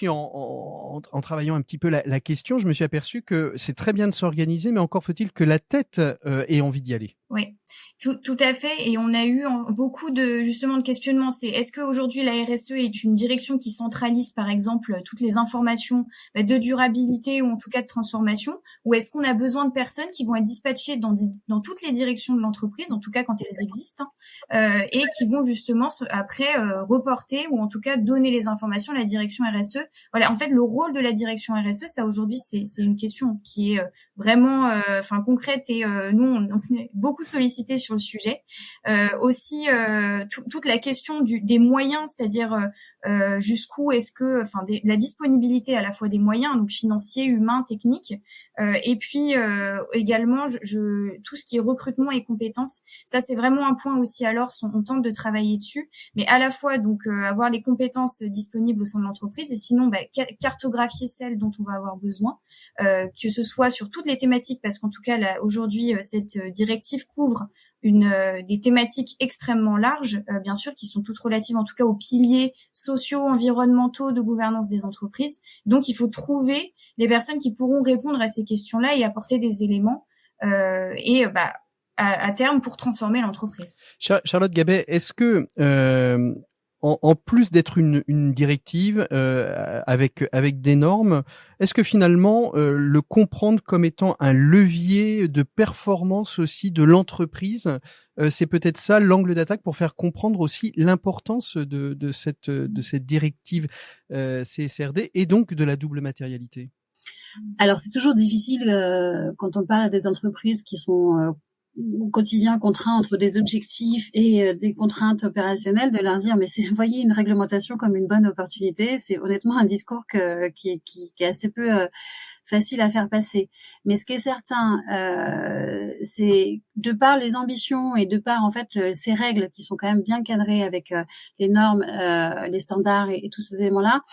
en travaillant un petit peu la question, je me suis aperçu que c'est très bien de s'organiser, mais encore faut-il que la tête ait envie d'y aller. Oui, tout à fait. Et on a eu beaucoup de questionnements. C'est est-ce qu'aujourd'hui la RSE est une direction qui centralise par exemple toutes les informations de durabilité ou en tout cas de transformation, ou est-ce qu'on a besoin de personnes qui vont être dispatchées dans toutes les directions de l'entreprise, en tout cas quand elles existent, et qui vont justement après reporter ou en tout cas donner les informations à la direction RSE. Voilà, en fait le rôle de la direction RSE, ça aujourd'hui c'est une question qui est vraiment concrète, et nous on est beaucoup sollicité sur le sujet. Aussi toute la question des moyens, c'est-à-dire jusqu'où est-ce que la disponibilité à la fois des moyens, donc financiers, humains, techniques, et puis également tout ce qui est recrutement et compétences, ça c'est vraiment un point aussi. Alors on tente de travailler dessus, mais à la fois avoir les compétences disponibles au sein de l'entreprise, et sinon cartographier celles dont on va avoir besoin, que ce soit sur toutes les thématiques, parce qu'en tout cas là aujourd'hui cette directive couvre des thématiques extrêmement larges, bien sûr, qui sont toutes relatives en tout cas aux piliers sociaux, environnementaux, de gouvernance des entreprises. Donc il faut trouver les personnes qui pourront répondre à ces questions-là et apporter des éléments à terme pour transformer l'entreprise. Charlotte Gabet, est-ce que en plus d'être une directive avec des normes, est-ce que finalement le comprendre comme étant un levier de performance aussi de l'entreprise, c'est peut-être ça l'angle d'attaque pour faire comprendre aussi l'importance de cette directive CSRD et donc de la double matérialité? Alors c'est toujours difficile quand on parle à des entreprises qui sont au quotidien contraints entre des objectifs et des contraintes opérationnelles, de leur dire mais voyez une réglementation comme une bonne opportunité. C'est honnêtement un discours qui est assez peu facile à faire passer. Mais ce qui est certain, c'est de par les ambitions et de par en fait ces règles qui sont quand même bien cadrées avec les normes, les standards et tous ces éléments-là,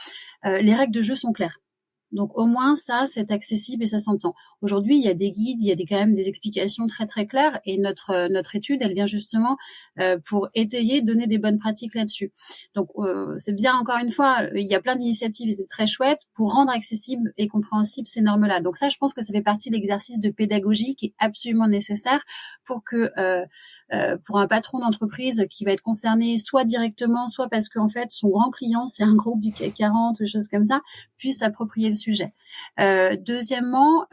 les règles de jeu sont claires. Donc au moins ça, c'est accessible et ça s'entend. Aujourd'hui, il y a des guides, il y a quand même des explications très très claires et notre étude, elle vient justement pour étayer, donner des bonnes pratiques là-dessus. Donc c'est bien encore une fois, il y a plein d'initiatives et c'est très chouette pour rendre accessibles et compréhensibles ces normes-là. Donc ça, je pense que ça fait partie de l'exercice de pédagogie qui est absolument nécessaire pour que pour un patron d'entreprise qui va être concerné soit directement, soit parce qu'en fait son grand client c'est un groupe du CAC 40 ou des choses comme ça, puisse s'approprier le sujet. Deuxièmement,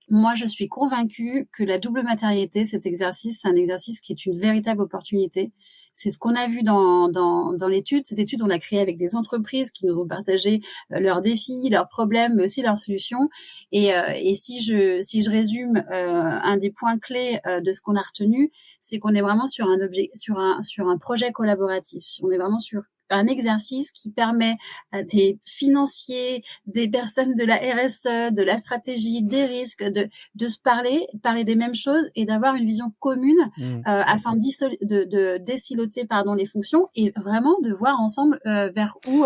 moi je suis convaincue que la double matérialité, cet exercice, c'est un exercice qui est une véritable opportunité. C'est ce qu'on a vu dans l'étude. Cette étude, on l'a créée avec des entreprises qui nous ont partagé leurs défis, leurs problèmes, mais aussi leurs solutions. Et si je résume un des points clés de ce qu'on a retenu, c'est qu'on est vraiment sur un projet collaboratif. On est vraiment sur un exercice qui permet à des financiers, des personnes de la RSE, de la stratégie, des risques, de se parler des mêmes choses et d'avoir une vision commune afin de désiloter les fonctions et vraiment de voir ensemble vers où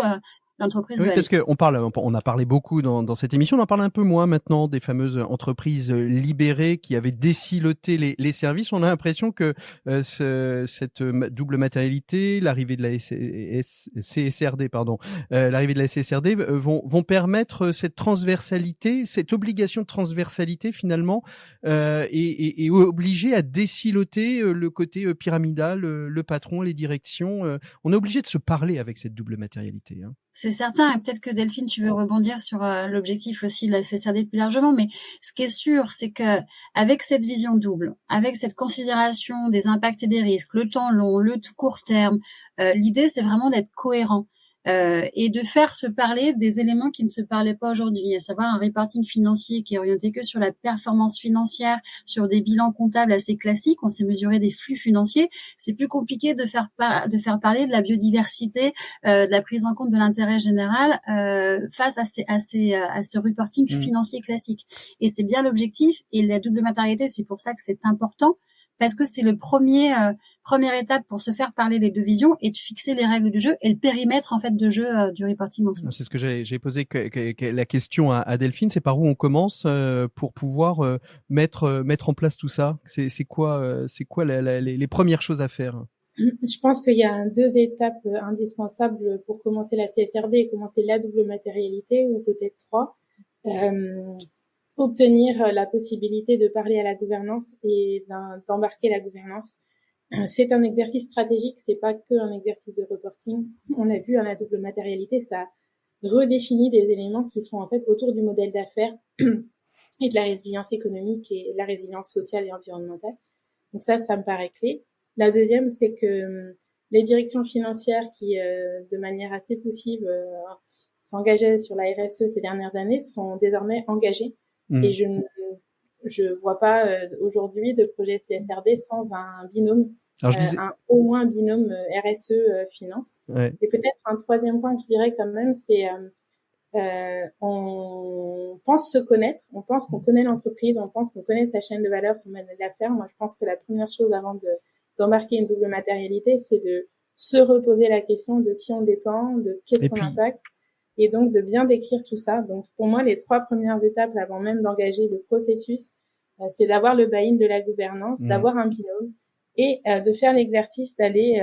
l'entreprise oui, va parce aller. on a parlé beaucoup dans cette émission, on en parle un peu moins maintenant des fameuses entreprises libérées qui avaient désiloté les services. On a l'impression que cette double matérialité, l'arrivée de la CSRD, l'arrivée de la CSRD vont permettre cette transversalité, cette obligation de transversalité finalement, et obliger à désiloter le côté pyramidal, le patron, les directions. On est obligé de se parler avec cette double matérialité. Hein. C'est certain, et peut-être que Delphine, tu veux rebondir sur l'objectif aussi de la CSRD plus largement, mais ce qui est sûr, c'est que avec cette vision double, avec cette considération des impacts et des risques, le temps long, le tout court terme, l'idée c'est vraiment d'être cohérent. Et de faire se parler des éléments qui ne se parlaient pas aujourd'hui, à savoir un reporting financier qui est orienté que sur la performance financière, sur des bilans comptables assez classiques. On sait mesurer des flux financiers. C'est plus compliqué de faire parler de la biodiversité, de la prise en compte de l'intérêt général face à ce reporting financier classique. Et c'est bien l'objectif. Et la double matérialité, c'est pour ça que c'est important. Parce que c'est le première étape pour se faire parler les deux visions et de fixer les règles du jeu et le périmètre en fait de jeu du reporting mensuel. C'est ce que j'ai posé la question à Delphine, c'est par où on commence pour pouvoir mettre en place tout ça. C'est quoi les premières choses à faire? Je pense qu'il y a 2 étapes indispensables pour commencer la CSRD et commencer la double matérialité, ou peut-être 3. Obtenir la possibilité de parler à la gouvernance et d'embarquer la gouvernance. C'est un exercice stratégique, c'est pas que un exercice de reporting. On l'a vu, la double matérialité, ça redéfinit des éléments qui sont en fait autour du modèle d'affaires et de la résilience économique et la résilience sociale et environnementale. Donc ça me paraît clé. La deuxième, c'est que les directions financières qui, de manière assez poussive, s'engageaient sur la RSE ces dernières années sont désormais engagées. Et je vois pas aujourd'hui de projet CSRD sans un binôme, au moins un binôme RSE finance. Ouais. Et peut-être un troisième point que je dirais quand même, c'est on pense se connaître, on pense qu'on connaît l'entreprise, on pense qu'on connaît sa chaîne de valeur, son modèle d'affaires. Moi, je pense que la première chose avant d'embarquer une double matérialité, c'est de se reposer la question de qui on dépend, de qu'est-ce qu'on impacte. Et donc, de bien décrire tout ça. Donc, pour moi, les 3 premières étapes, avant même d'engager le processus, c'est d'avoir le buy-in de la gouvernance, d'avoir un binôme et de faire l'exercice d'aller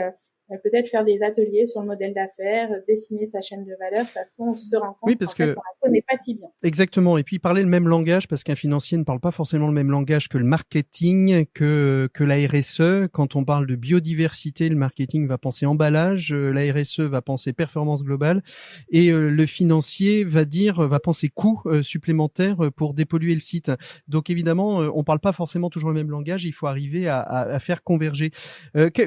peut-être faire des ateliers sur le modèle d'affaires, dessiner sa chaîne de valeur, parce qu'on se rend compte parce qu'en fait, on la connaît pas si bien. Exactement. Et puis parler le même langage, parce qu'un financier ne parle pas forcément le même langage que le marketing, que la RSE. Quand on parle de biodiversité, le marketing va penser emballage, la RSE va penser performance globale, et le financier va penser coûts supplémentaires pour dépolluer le site. Donc évidemment, on parle pas forcément toujours le même langage. Il faut arriver à faire converger.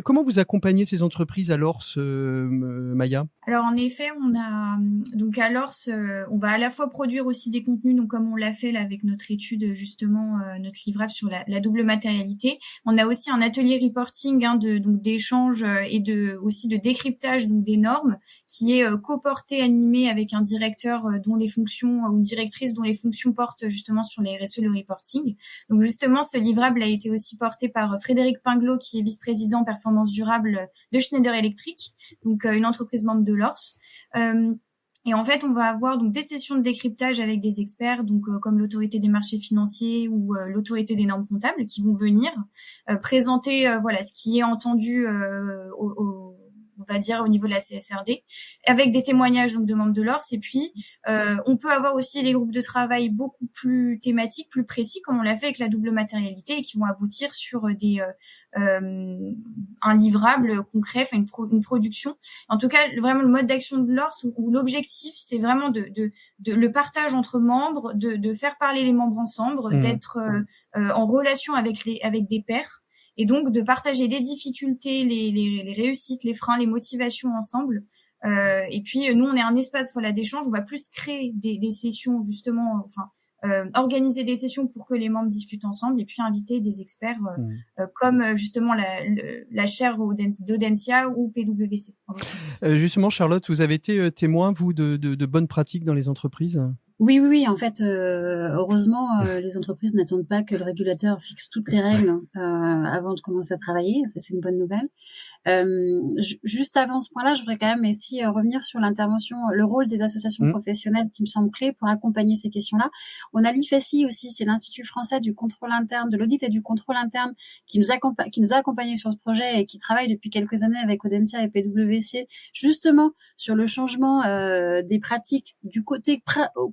Comment vous accompagnez ces entreprises à l'ORS, Maya? Alors en effet, on a donc à l'ORS, on va à la fois produire aussi des contenus, donc comme on l'a fait là avec notre étude justement, notre livrable sur la double matérialité. On a aussi un atelier reporting donc d'échange et aussi de décryptage donc des normes, qui est coporté, animé avec un directeur dont les fonctions ou une directrice dont les fonctions portent justement sur les RSE, le reporting. Donc justement, ce livrable a été aussi porté par Frédéric Pinglot, qui est vice-président performance durable de Schneider Electric, donc une entreprise membre de l'ORS. Et en fait, on va avoir donc des sessions de décryptage avec des experts, donc comme l'autorité des marchés financiers ou l'autorité des normes comptables, qui vont venir présenter ce qui est entendu on va dire au niveau de la CSRD, avec des témoignages donc de membres de l'ORS. Et puis on peut avoir aussi des groupes de travail beaucoup plus thématiques, plus précis, comme on l'a fait avec la double matérialité, et qui vont aboutir sur un livrable concret, une production. En tout cas, vraiment le mode d'action de l'ORS, où l'objectif c'est vraiment de le partage entre membres, de faire parler les membres ensemble, d'être en relation avec des pairs. Et donc de partager les difficultés, les réussites, les freins, les motivations ensemble. Et puis nous, on est un espace d'échange. On va plus créer des sessions justement, organiser des sessions pour que les membres discutent ensemble, et puis inviter des experts comme justement la chaire d'Audencia ou PwC. Justement, Charlotte, vous avez été témoin, vous, de bonnes pratiques dans les entreprises? Oui. En fait, heureusement, les entreprises n'attendent pas que le régulateur fixe toutes les règles avant de commencer à travailler. Ça, c'est une bonne nouvelle. Juste avant ce point-là, je voudrais quand même aussi revenir sur le rôle des associations professionnelles, qui me semble clé pour accompagner ces questions-là. On a l'IFSI aussi, c'est l'Institut français du contrôle interne, de l'audit et du contrôle interne, qui nous a accompagnés sur ce projet et qui travaille depuis quelques années avec Audencia et PwC, justement sur le changement des pratiques du côté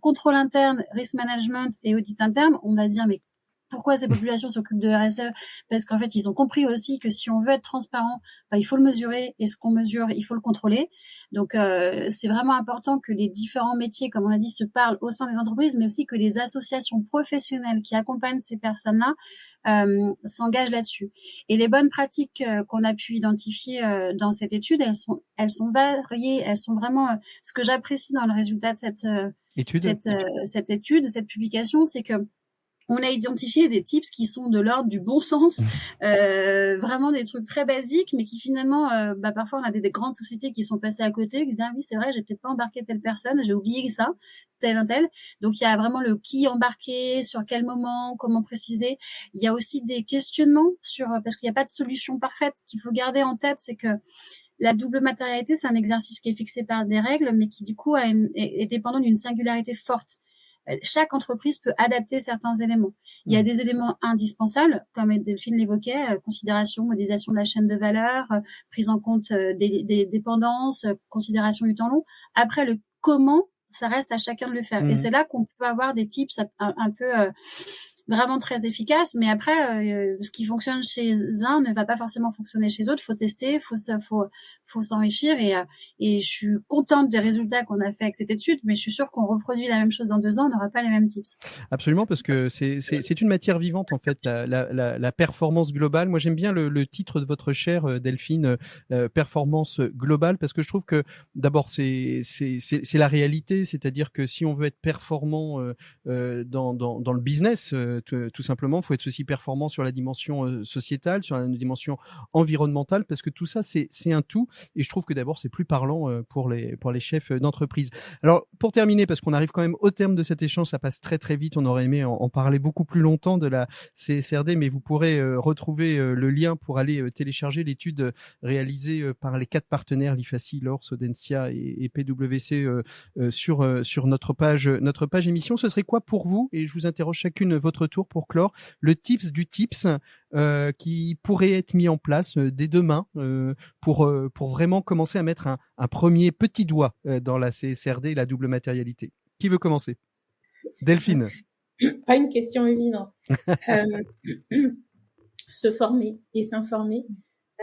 contrôle interne, risk management et audit interne. On va dire, mais pourquoi ces populations s'occupent de RSE? Parce qu'en fait, ils ont compris aussi que si on veut être transparent, il faut le mesurer, et ce qu'on mesure, il faut le contrôler. Donc, c'est vraiment important que les différents métiers, comme on a dit, se parlent au sein des entreprises, mais aussi que les associations professionnelles qui accompagnent ces personnes-là s'engagent là-dessus. Et les bonnes pratiques qu'on a pu identifier dans cette étude, elles sont variées, elles sont vraiment ce que j'apprécie dans le résultat de cette étude, cette publication, c'est que on a identifié des tips qui sont de l'ordre du bon sens, vraiment des trucs très basiques, mais qui finalement, parfois on a des grandes sociétés qui sont passées à côté, qui se disent oui, c'est vrai, j'ai peut-être pas embarqué telle personne, j'ai oublié ça, tel. Donc il y a vraiment le qui embarquer, sur quel moment, comment préciser. Il y a aussi des questionnements parce qu'il n'y a pas de solution parfaite. Qu'il faut garder en tête, c'est que la double matérialité, c'est un exercice qui est fixé par des règles, mais qui du coup est dépendant d'une singularité forte. Chaque entreprise peut adapter certains éléments. Il y a des éléments indispensables, comme Delphine l'évoquait, considération, modélisation de la chaîne de valeur, prise en compte des dépendances, considération du temps long. Après, le comment, ça reste à chacun de le faire. Et c'est là qu'on peut avoir des tips un peu vraiment très efficaces, mais après, ce qui fonctionne chez un ne va pas forcément fonctionner chez d'autres. Faut tester, faut s'enrichir, et je suis contente des résultats qu'on a fait avec cette étude, mais je suis sûre qu'on reproduit la même chose dans 2 ans, on n'aura pas les mêmes tips. Absolument, parce que c'est une matière vivante, en fait, la performance globale. Moi, j'aime bien le titre de votre chaire, Delphine, performance globale, parce que je trouve que d'abord c'est la réalité, c'est-à-dire que si on veut être performant dans le business, tout simplement, il faut être aussi performant sur la dimension sociétale, sur la dimension environnementale, parce que tout ça c'est un tout. Et je trouve que d'abord c'est plus parlant pour les chefs d'entreprise. Alors pour terminer, parce qu'on arrive quand même au terme de cet échange, ça passe très très vite, on aurait aimé en parler beaucoup plus longtemps de la CSRD, mais vous pourrez retrouver le lien pour aller télécharger l'étude réalisée par les 4 partenaires, l'IFSI, l'ORS, Audencia et PwC sur notre page émission. Ce serait quoi pour vous, et je vous interroge chacune votre tour pour clore, le tips du tips qui pourrait être mis en place dès demain pour vraiment commencer à mettre un premier petit doigt dans la CSRD et la double matérialité. Qui veut commencer? Delphine. Pas une question évidente. Se former et s'informer,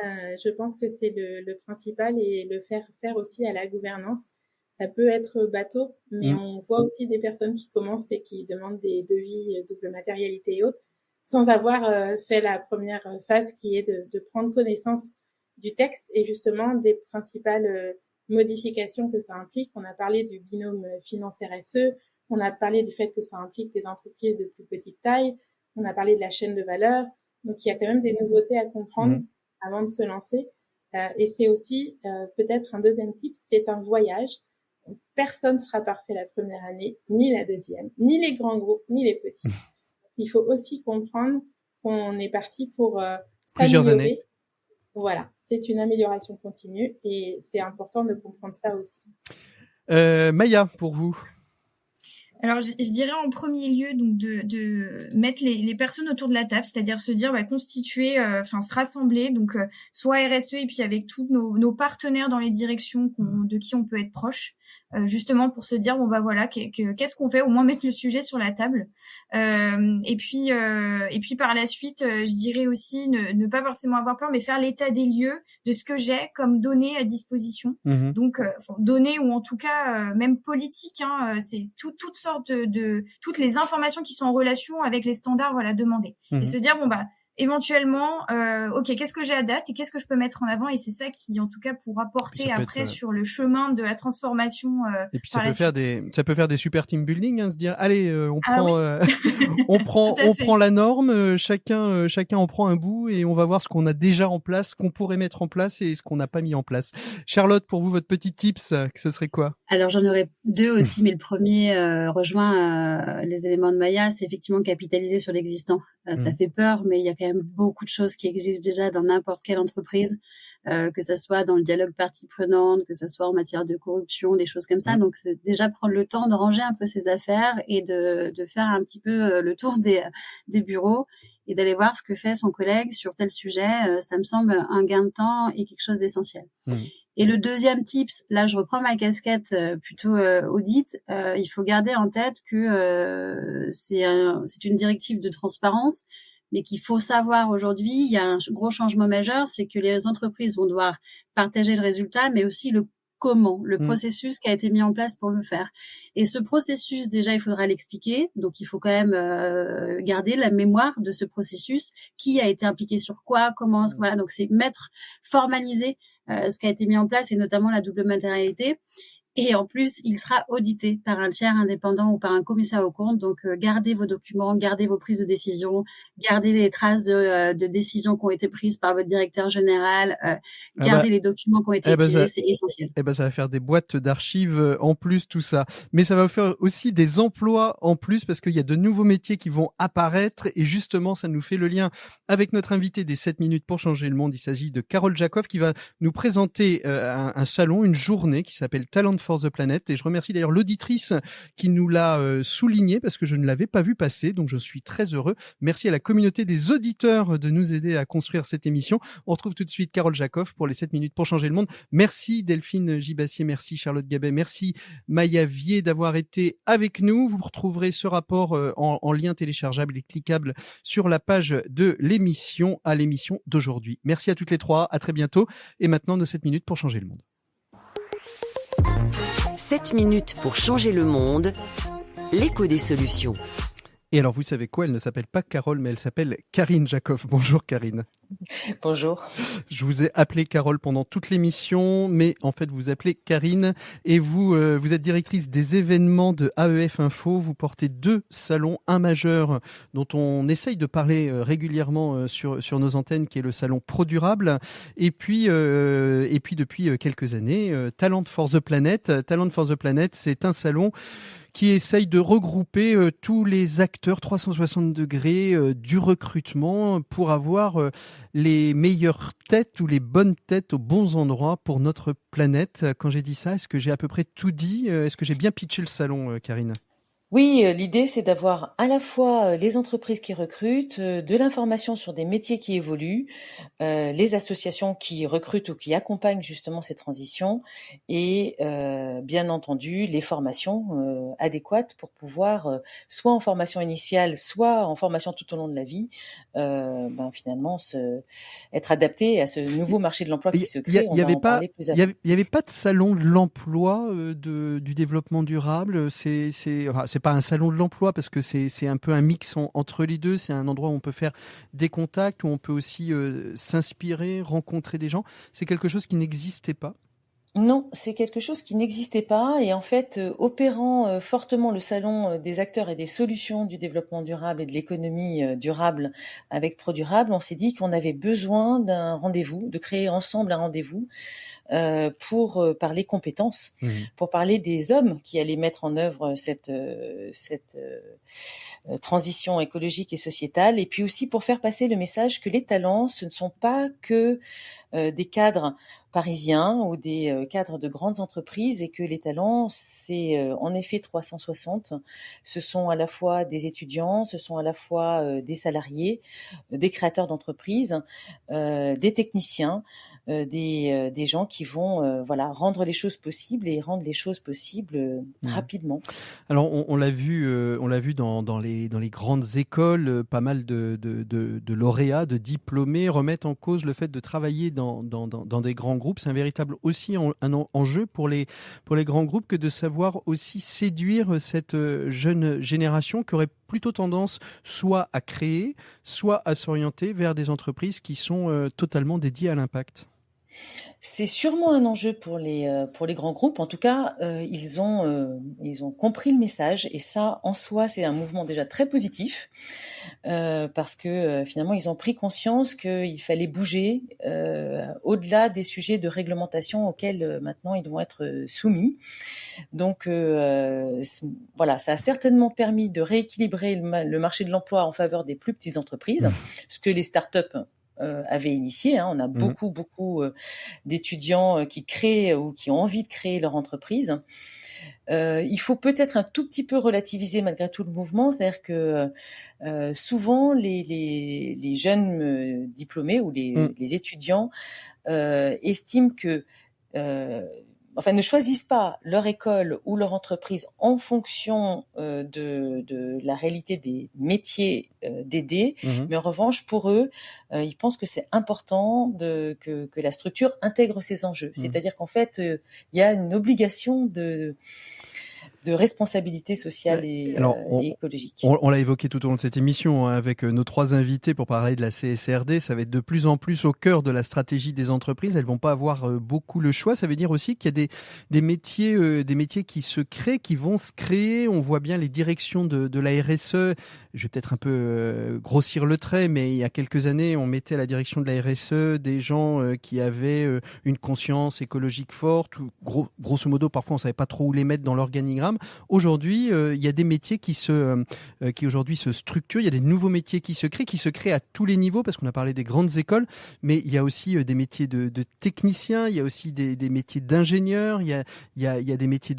je pense que c'est le principal, et le faire aussi à la gouvernance. Ça peut être bateau, mais on voit aussi des personnes qui commencent et qui demandent des devis double matérialité et autres, sans avoir fait la première phase qui est de prendre connaissance du texte et justement des principales modifications que ça implique. On a parlé du binôme finance-RSE, on a parlé du fait que ça implique des entreprises de plus petite taille, on a parlé de la chaîne de valeur. Donc, il y a quand même des nouveautés à comprendre avant de se lancer. Et c'est aussi peut-être un deuxième type, c'est un voyage. Personne ne sera parfait la première année, ni la deuxième, ni les grands groupes, ni les petits. Il faut aussi comprendre qu'on est parti pour plusieurs années. Voilà, c'est une amélioration continue et c'est important de comprendre ça aussi. Maya, pour vous? Alors, je dirais en premier lieu donc de mettre les personnes autour de la table, c'est-à-dire se dire constituer, se rassembler, donc soit RSE et puis avec tous nos partenaires dans les directions de qui on peut être proche, justement pour se dire voilà, qu'est-ce qu'on fait, au moins mettre le sujet sur la table, et puis par la suite, je dirais aussi ne pas forcément avoir peur, mais faire l'état des lieux de ce que j'ai comme données à disposition, donc données ou en tout cas même politiques, c'est toutes sortes de toutes les informations qui sont en relation avec les standards demandés, et se dire éventuellement, qu'est-ce que j'ai à date et qu'est-ce que je peux mettre en avant, et c'est ça qui, en tout cas, pourra porter après sur le chemin de la transformation. Et puis ça peut faire des super team building, se dire allez, on prend la norme, chacun en prend un bout et on va voir ce qu'on a déjà en place, ce qu'on pourrait mettre en place et ce qu'on n'a pas mis en place. Charlotte, pour vous, votre petit tips, ce serait quoi? Alors j'en aurais deux aussi, mais le premier rejoint les éléments de Maya, c'est effectivement capitaliser sur l'existant. Ça fait peur, mais il y a quand même beaucoup de choses qui existent déjà dans n'importe quelle entreprise, que ça soit dans le dialogue parties prenantes, que ça soit en matière de corruption, des choses comme ça. Donc c'est déjà prendre le temps de ranger un peu ses affaires et de faire un petit peu le tour des bureaux et d'aller voir ce que fait son collègue sur tel sujet. Ça me semble un gain de temps et quelque chose d'essentiel. Et le deuxième tips, là je reprends ma casquette plutôt audit, il faut garder en tête que c'est une directive de transparence, mais qu'il faut savoir aujourd'hui, il y a un gros changement majeur, c'est que les entreprises vont devoir partager le résultat, mais aussi le comment, le processus qui a été mis en place pour le faire. Et ce processus, déjà, il faudra l'expliquer. Donc, il faut quand même garder la mémoire de ce processus, qui a été impliqué sur quoi, comment, voilà. Donc, c'est formaliser ce qui a été mis en place, et notamment la double matérialité. Et en plus, il sera audité par un tiers indépendant ou par un commissaire aux comptes. Donc, gardez vos documents, gardez vos prises de décision, gardez les traces de décisions qui ont été prises par votre directeur général, gardez les documents qui ont été utilisés, c'est essentiel. Ça va faire des boîtes d'archives en plus, tout ça. Mais ça va faire aussi des emplois en plus, parce qu'il y a de nouveaux métiers qui vont apparaître. Et justement, ça nous fait le lien avec notre invité des 7 minutes pour changer le monde. Il s'agit de Carole Jacob, qui va nous présenter un salon, une journée qui s'appelle Talent for the Planet, et je remercie d'ailleurs l'auditrice qui nous l'a souligné, parce que je ne l'avais pas vu passer, donc je suis très heureux. Merci à la communauté des auditeurs de nous aider à construire cette émission. On retrouve tout de suite Carole Jacob pour les 7 minutes pour changer le monde. Merci Delphine Gibassier, merci Charlotte Gabet, merci Maya Vier d'avoir été avec nous. Vous retrouverez ce rapport en lien téléchargeable et cliquable sur la page de l'émission, à l'émission d'aujourd'hui. Merci à toutes les trois, à très bientôt, et maintenant nos 7 minutes pour changer le monde. 7 minutes pour changer le monde, l'écho des solutions. Et alors, vous savez quoi? Elle ne s'appelle pas Carole, mais elle s'appelle Karine Jacob. Bonjour Karine. Bonjour. Je vous ai appelé Carole pendant toute l'émission, mais en fait, vous vous appelez Karine. Et vous êtes directrice des événements de AEF Info. Vous portez 2 salons, un majeur dont on essaye de parler régulièrement sur nos antennes, qui est le salon Pro Durable. Et puis depuis quelques années, Talent for the Planet. Talent for the Planet, c'est un salon qui essaye de regrouper tous les acteurs 360 degrés du recrutement pour avoir les meilleures têtes ou les bonnes têtes aux bons endroits pour notre planète. Quand j'ai dit ça, est-ce que j'ai à peu près tout dit? Est-ce que j'ai bien pitché le salon, Karine? Oui, l'idée, c'est d'avoir à la fois les entreprises qui recrutent, de l'information sur des métiers qui évoluent, les associations qui recrutent ou qui accompagnent justement ces transitions et bien entendu les formations adéquates pour pouvoir, soit en formation initiale, soit en formation tout au long de la vie, finalement être adapté à ce nouveau marché de l'emploi qui se crée. On y va avait en pas, parler plus avant. il y avait pas de salon de l'emploi du développement durable. Enfin, c'est pas un salon de l'emploi parce que c'est un peu un mix entre les deux. C'est un endroit où on peut faire des contacts, où on peut aussi s'inspirer, rencontrer des gens. C'est quelque chose qui n'existait pas. Non, c'est quelque chose qui n'existait pas et en fait, opérant fortement le salon des acteurs et des solutions du développement durable et de l'économie durable avec ProDurable, on s'est dit qu'on avait besoin d'un rendez-vous, de créer ensemble un rendez-vous pour parler compétences, pour parler des hommes qui allaient mettre en œuvre cette transition écologique et sociétale, et puis aussi pour faire passer le message que les talents, ce ne sont pas que des cadres parisiens ou des cadres de grandes entreprises, et que les talents, c'est en effet 360. Ce sont à la fois des étudiants, ce sont à la fois des salariés, des créateurs d'entreprises, des techniciens, des gens qui vont rendre les choses possibles et rendre les choses possibles rapidement. Alors on l'a vu dans les grandes écoles, pas mal de lauréats, de diplômés remettent en cause le fait de travailler dans des grands groupes. C'est un véritable aussi un enjeu pour les grands groupes que de savoir aussi séduire cette jeune génération qui aurait plutôt tendance soit à créer, soit à s'orienter vers des entreprises qui sont totalement dédiées à l'impact. C'est sûrement un enjeu pour les grands groupes. En tout cas, ils ont compris le message, et ça, en soi, c'est un mouvement déjà très positif parce que finalement, ils ont pris conscience qu'il fallait bouger au-delà des sujets de réglementation auxquels maintenant ils vont être soumis. Donc voilà, ça a certainement permis de rééquilibrer le marché de l'emploi en faveur des plus petites entreprises, ce que les startups avaient initié. On a beaucoup d'étudiants qui créent ou qui ont envie de créer leur entreprise. Il faut peut-être un tout petit peu relativiser malgré tout le mouvement, c'est-à-dire que souvent les jeunes diplômés ou les étudiants estiment que ne choisissent pas leur école ou leur entreprise en fonction de la réalité des métiers dédiés, mais en revanche, pour eux, ils pensent que c'est important que la structure intègre ces enjeux. C'est-à-dire qu'en fait, il y a une obligation de responsabilité sociale et écologique. On l'a évoqué tout au long de cette émission avec nos trois invités pour parler de la CSRD. Ça va être de plus en plus au cœur de la stratégie des entreprises. Elles vont pas avoir beaucoup le choix. Ça veut dire aussi qu'il y a des métiers qui se créent, qui vont se créer. On voit bien les directions de la RSE. Je vais peut-être un peu grossir le trait, mais il y a quelques années, on mettait à la direction de la RSE des gens qui avaient une conscience écologique forte. Grosso modo, parfois, on savait pas trop où les mettre dans l'organigramme. Aujourd'hui, il y a des métiers qui aujourd'hui se structurent. Il y a des nouveaux métiers qui se créent à tous les niveaux, parce qu'on a parlé des grandes écoles, mais il y a aussi des métiers de techniciens, il y a aussi des métiers d'ingénieurs, il y a des métiers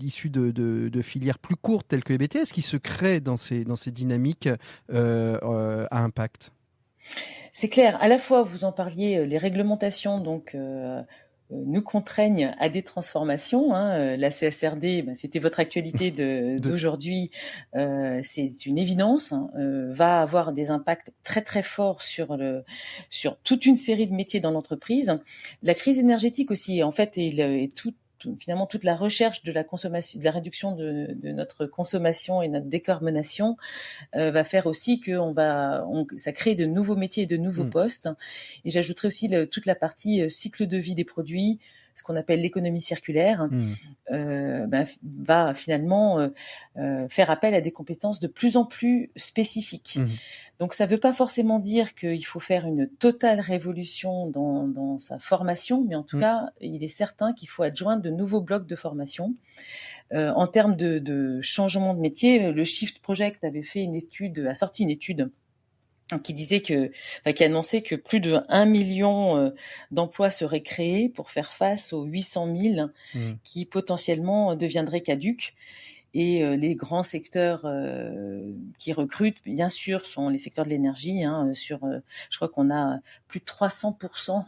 issus de filières plus courtes telles que les BTS qui se créent dans ces dynamiques à impact. C'est clair. À la fois, vous en parliez, les réglementations, donc nous contraignent à des transformations. La CSRD, c'était votre actualité d'aujourd'hui. C'est une évidence. Va avoir des impacts très très forts sur toute une série de métiers dans l'entreprise. La crise énergétique aussi, en fait, et finalement toute la recherche de la consommation, de la réduction de notre consommation et notre décarbonation va faire aussi que ça crée de nouveaux métiers et de nouveaux postes. Et j'ajouterais aussi toute la partie cycle de vie des produits, ce qu'on appelle l'économie circulaire, va finalement faire appel à des compétences de plus en plus spécifiques. Donc ça ne veut pas forcément dire qu'il faut faire une totale révolution dans sa formation, mais en tout cas, il est certain qu'il faut adjoindre de nouveaux blocs de formation. En termes de changement de métier, le Shift Project avait sorti une étude qui annonçait que plus de 1 million d'emplois seraient créés pour faire face aux 800 000 qui potentiellement deviendraient caducs. Et les grands secteurs qui recrutent, bien sûr, sont les secteurs de l'énergie. Je crois qu'on a plus de 300%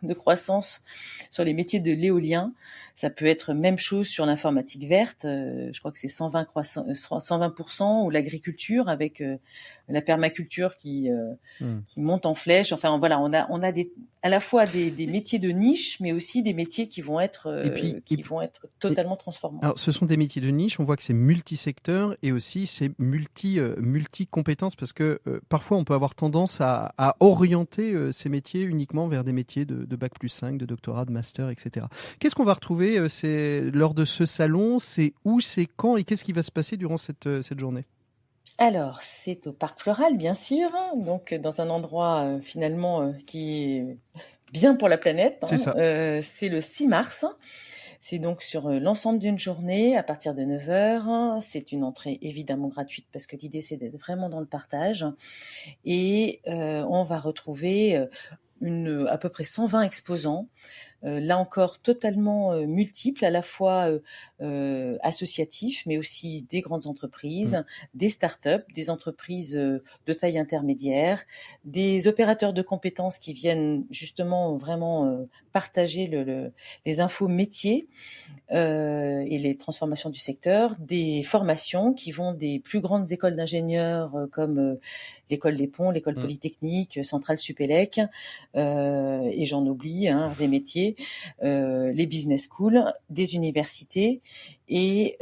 de croissance sur les métiers de l'éolien. Ça peut être même chose sur l'informatique verte. Je crois que c'est 120%, ou l'agriculture avec la permaculture qui monte en flèche. Enfin voilà, on a à la fois des métiers de niche, mais aussi des métiers qui vont être vont être totalement transformants. Alors, ce sont des métiers de niche. On voit que c'est multisecteur et aussi c'est multi-compétences parce que parfois on peut avoir tendance à orienter ces métiers uniquement vers des métiers de bac plus 5, de doctorat, de master, etc. Qu'est-ce qu'on va retrouver lors de ce salon? C'est où, c'est quand et qu'est-ce qui va se passer durant cette journée? Alors, c'est au Parc Floral, bien sûr, donc dans un endroit finalement qui est bien pour la planète. C'est ça. C'est le 6 mars. C'est donc sur l'ensemble d'une journée à partir de 9h. C'est une entrée évidemment gratuite parce que l'idée c'est d'être vraiment dans le partage. Et on va retrouver à peu près 120 exposants. Là encore totalement multiples, à la fois associatifs, mais aussi des grandes entreprises, des startups, des entreprises de taille intermédiaire, des opérateurs de compétences qui viennent justement vraiment partager les infos métiers et les transformations du secteur, des formations qui vont des plus grandes écoles d'ingénieurs comme l'école des Ponts, l'école polytechnique, Centrale Supélec, et j'en oublie, arts et métiers, les business schools, des universités et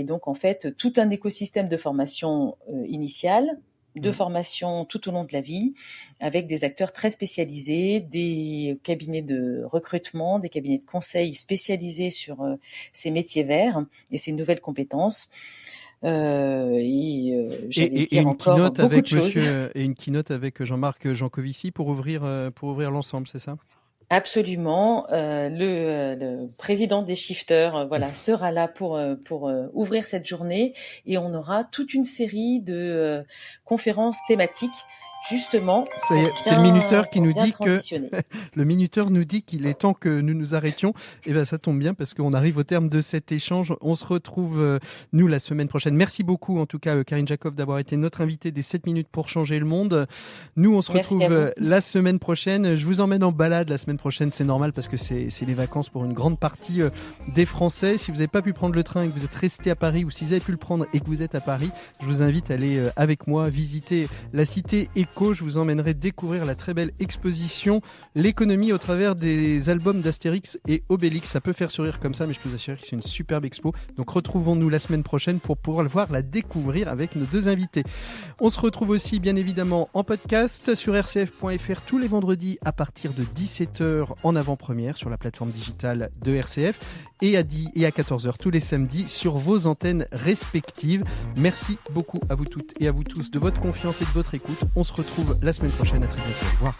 donc en fait tout un écosystème de formation initiale, de formation tout au long de la vie, avec des acteurs très spécialisés, des cabinets de recrutement, des cabinets de conseil spécialisés sur ces métiers verts et ces nouvelles compétences. Et une keynote avec une keynote avec Jean-Marc Jancovici pour ouvrir l'ensemble, c'est ça? Absolument. Le président des shifters, sera là pour ouvrir cette journée et on aura toute une série de conférences thématiques. Justement, c'est le minuteur qui nous dit le minuteur nous dit qu'il est temps que nous nous arrêtions. Et ben ça tombe bien parce qu'on arrive au terme de cet échange. On se retrouve nous la semaine prochaine. Merci beaucoup en tout cas Karine Jacob d'avoir été notre invitée des 7 minutes pour changer le monde. Nous on se retrouve la semaine prochaine. Je vous emmène en balade la semaine prochaine, c'est normal parce que c'est les vacances pour une grande partie des Français. Si vous n'avez pas pu prendre le train et que vous êtes resté à Paris ou si vous avez pu le prendre et que vous êtes à Paris, je vous invite à aller avec moi visiter la cité je vous emmènerai découvrir la très belle exposition L'économie au travers des albums d'Astérix et Obélix. Ça peut faire sourire comme ça, mais je peux vous assurer que c'est une superbe expo. Donc retrouvons-nous la semaine prochaine pour pouvoir la découvrir avec nos deux invités. On se retrouve aussi bien évidemment en podcast sur rcf.fr tous les vendredis à partir de 17h en avant-première sur la plateforme digitale de RCF et à 14h tous les samedis sur vos antennes respectives. Merci beaucoup à vous toutes et à vous tous de votre confiance et de votre écoute. On se retrouve la semaine prochaine. À très bientôt. Au revoir.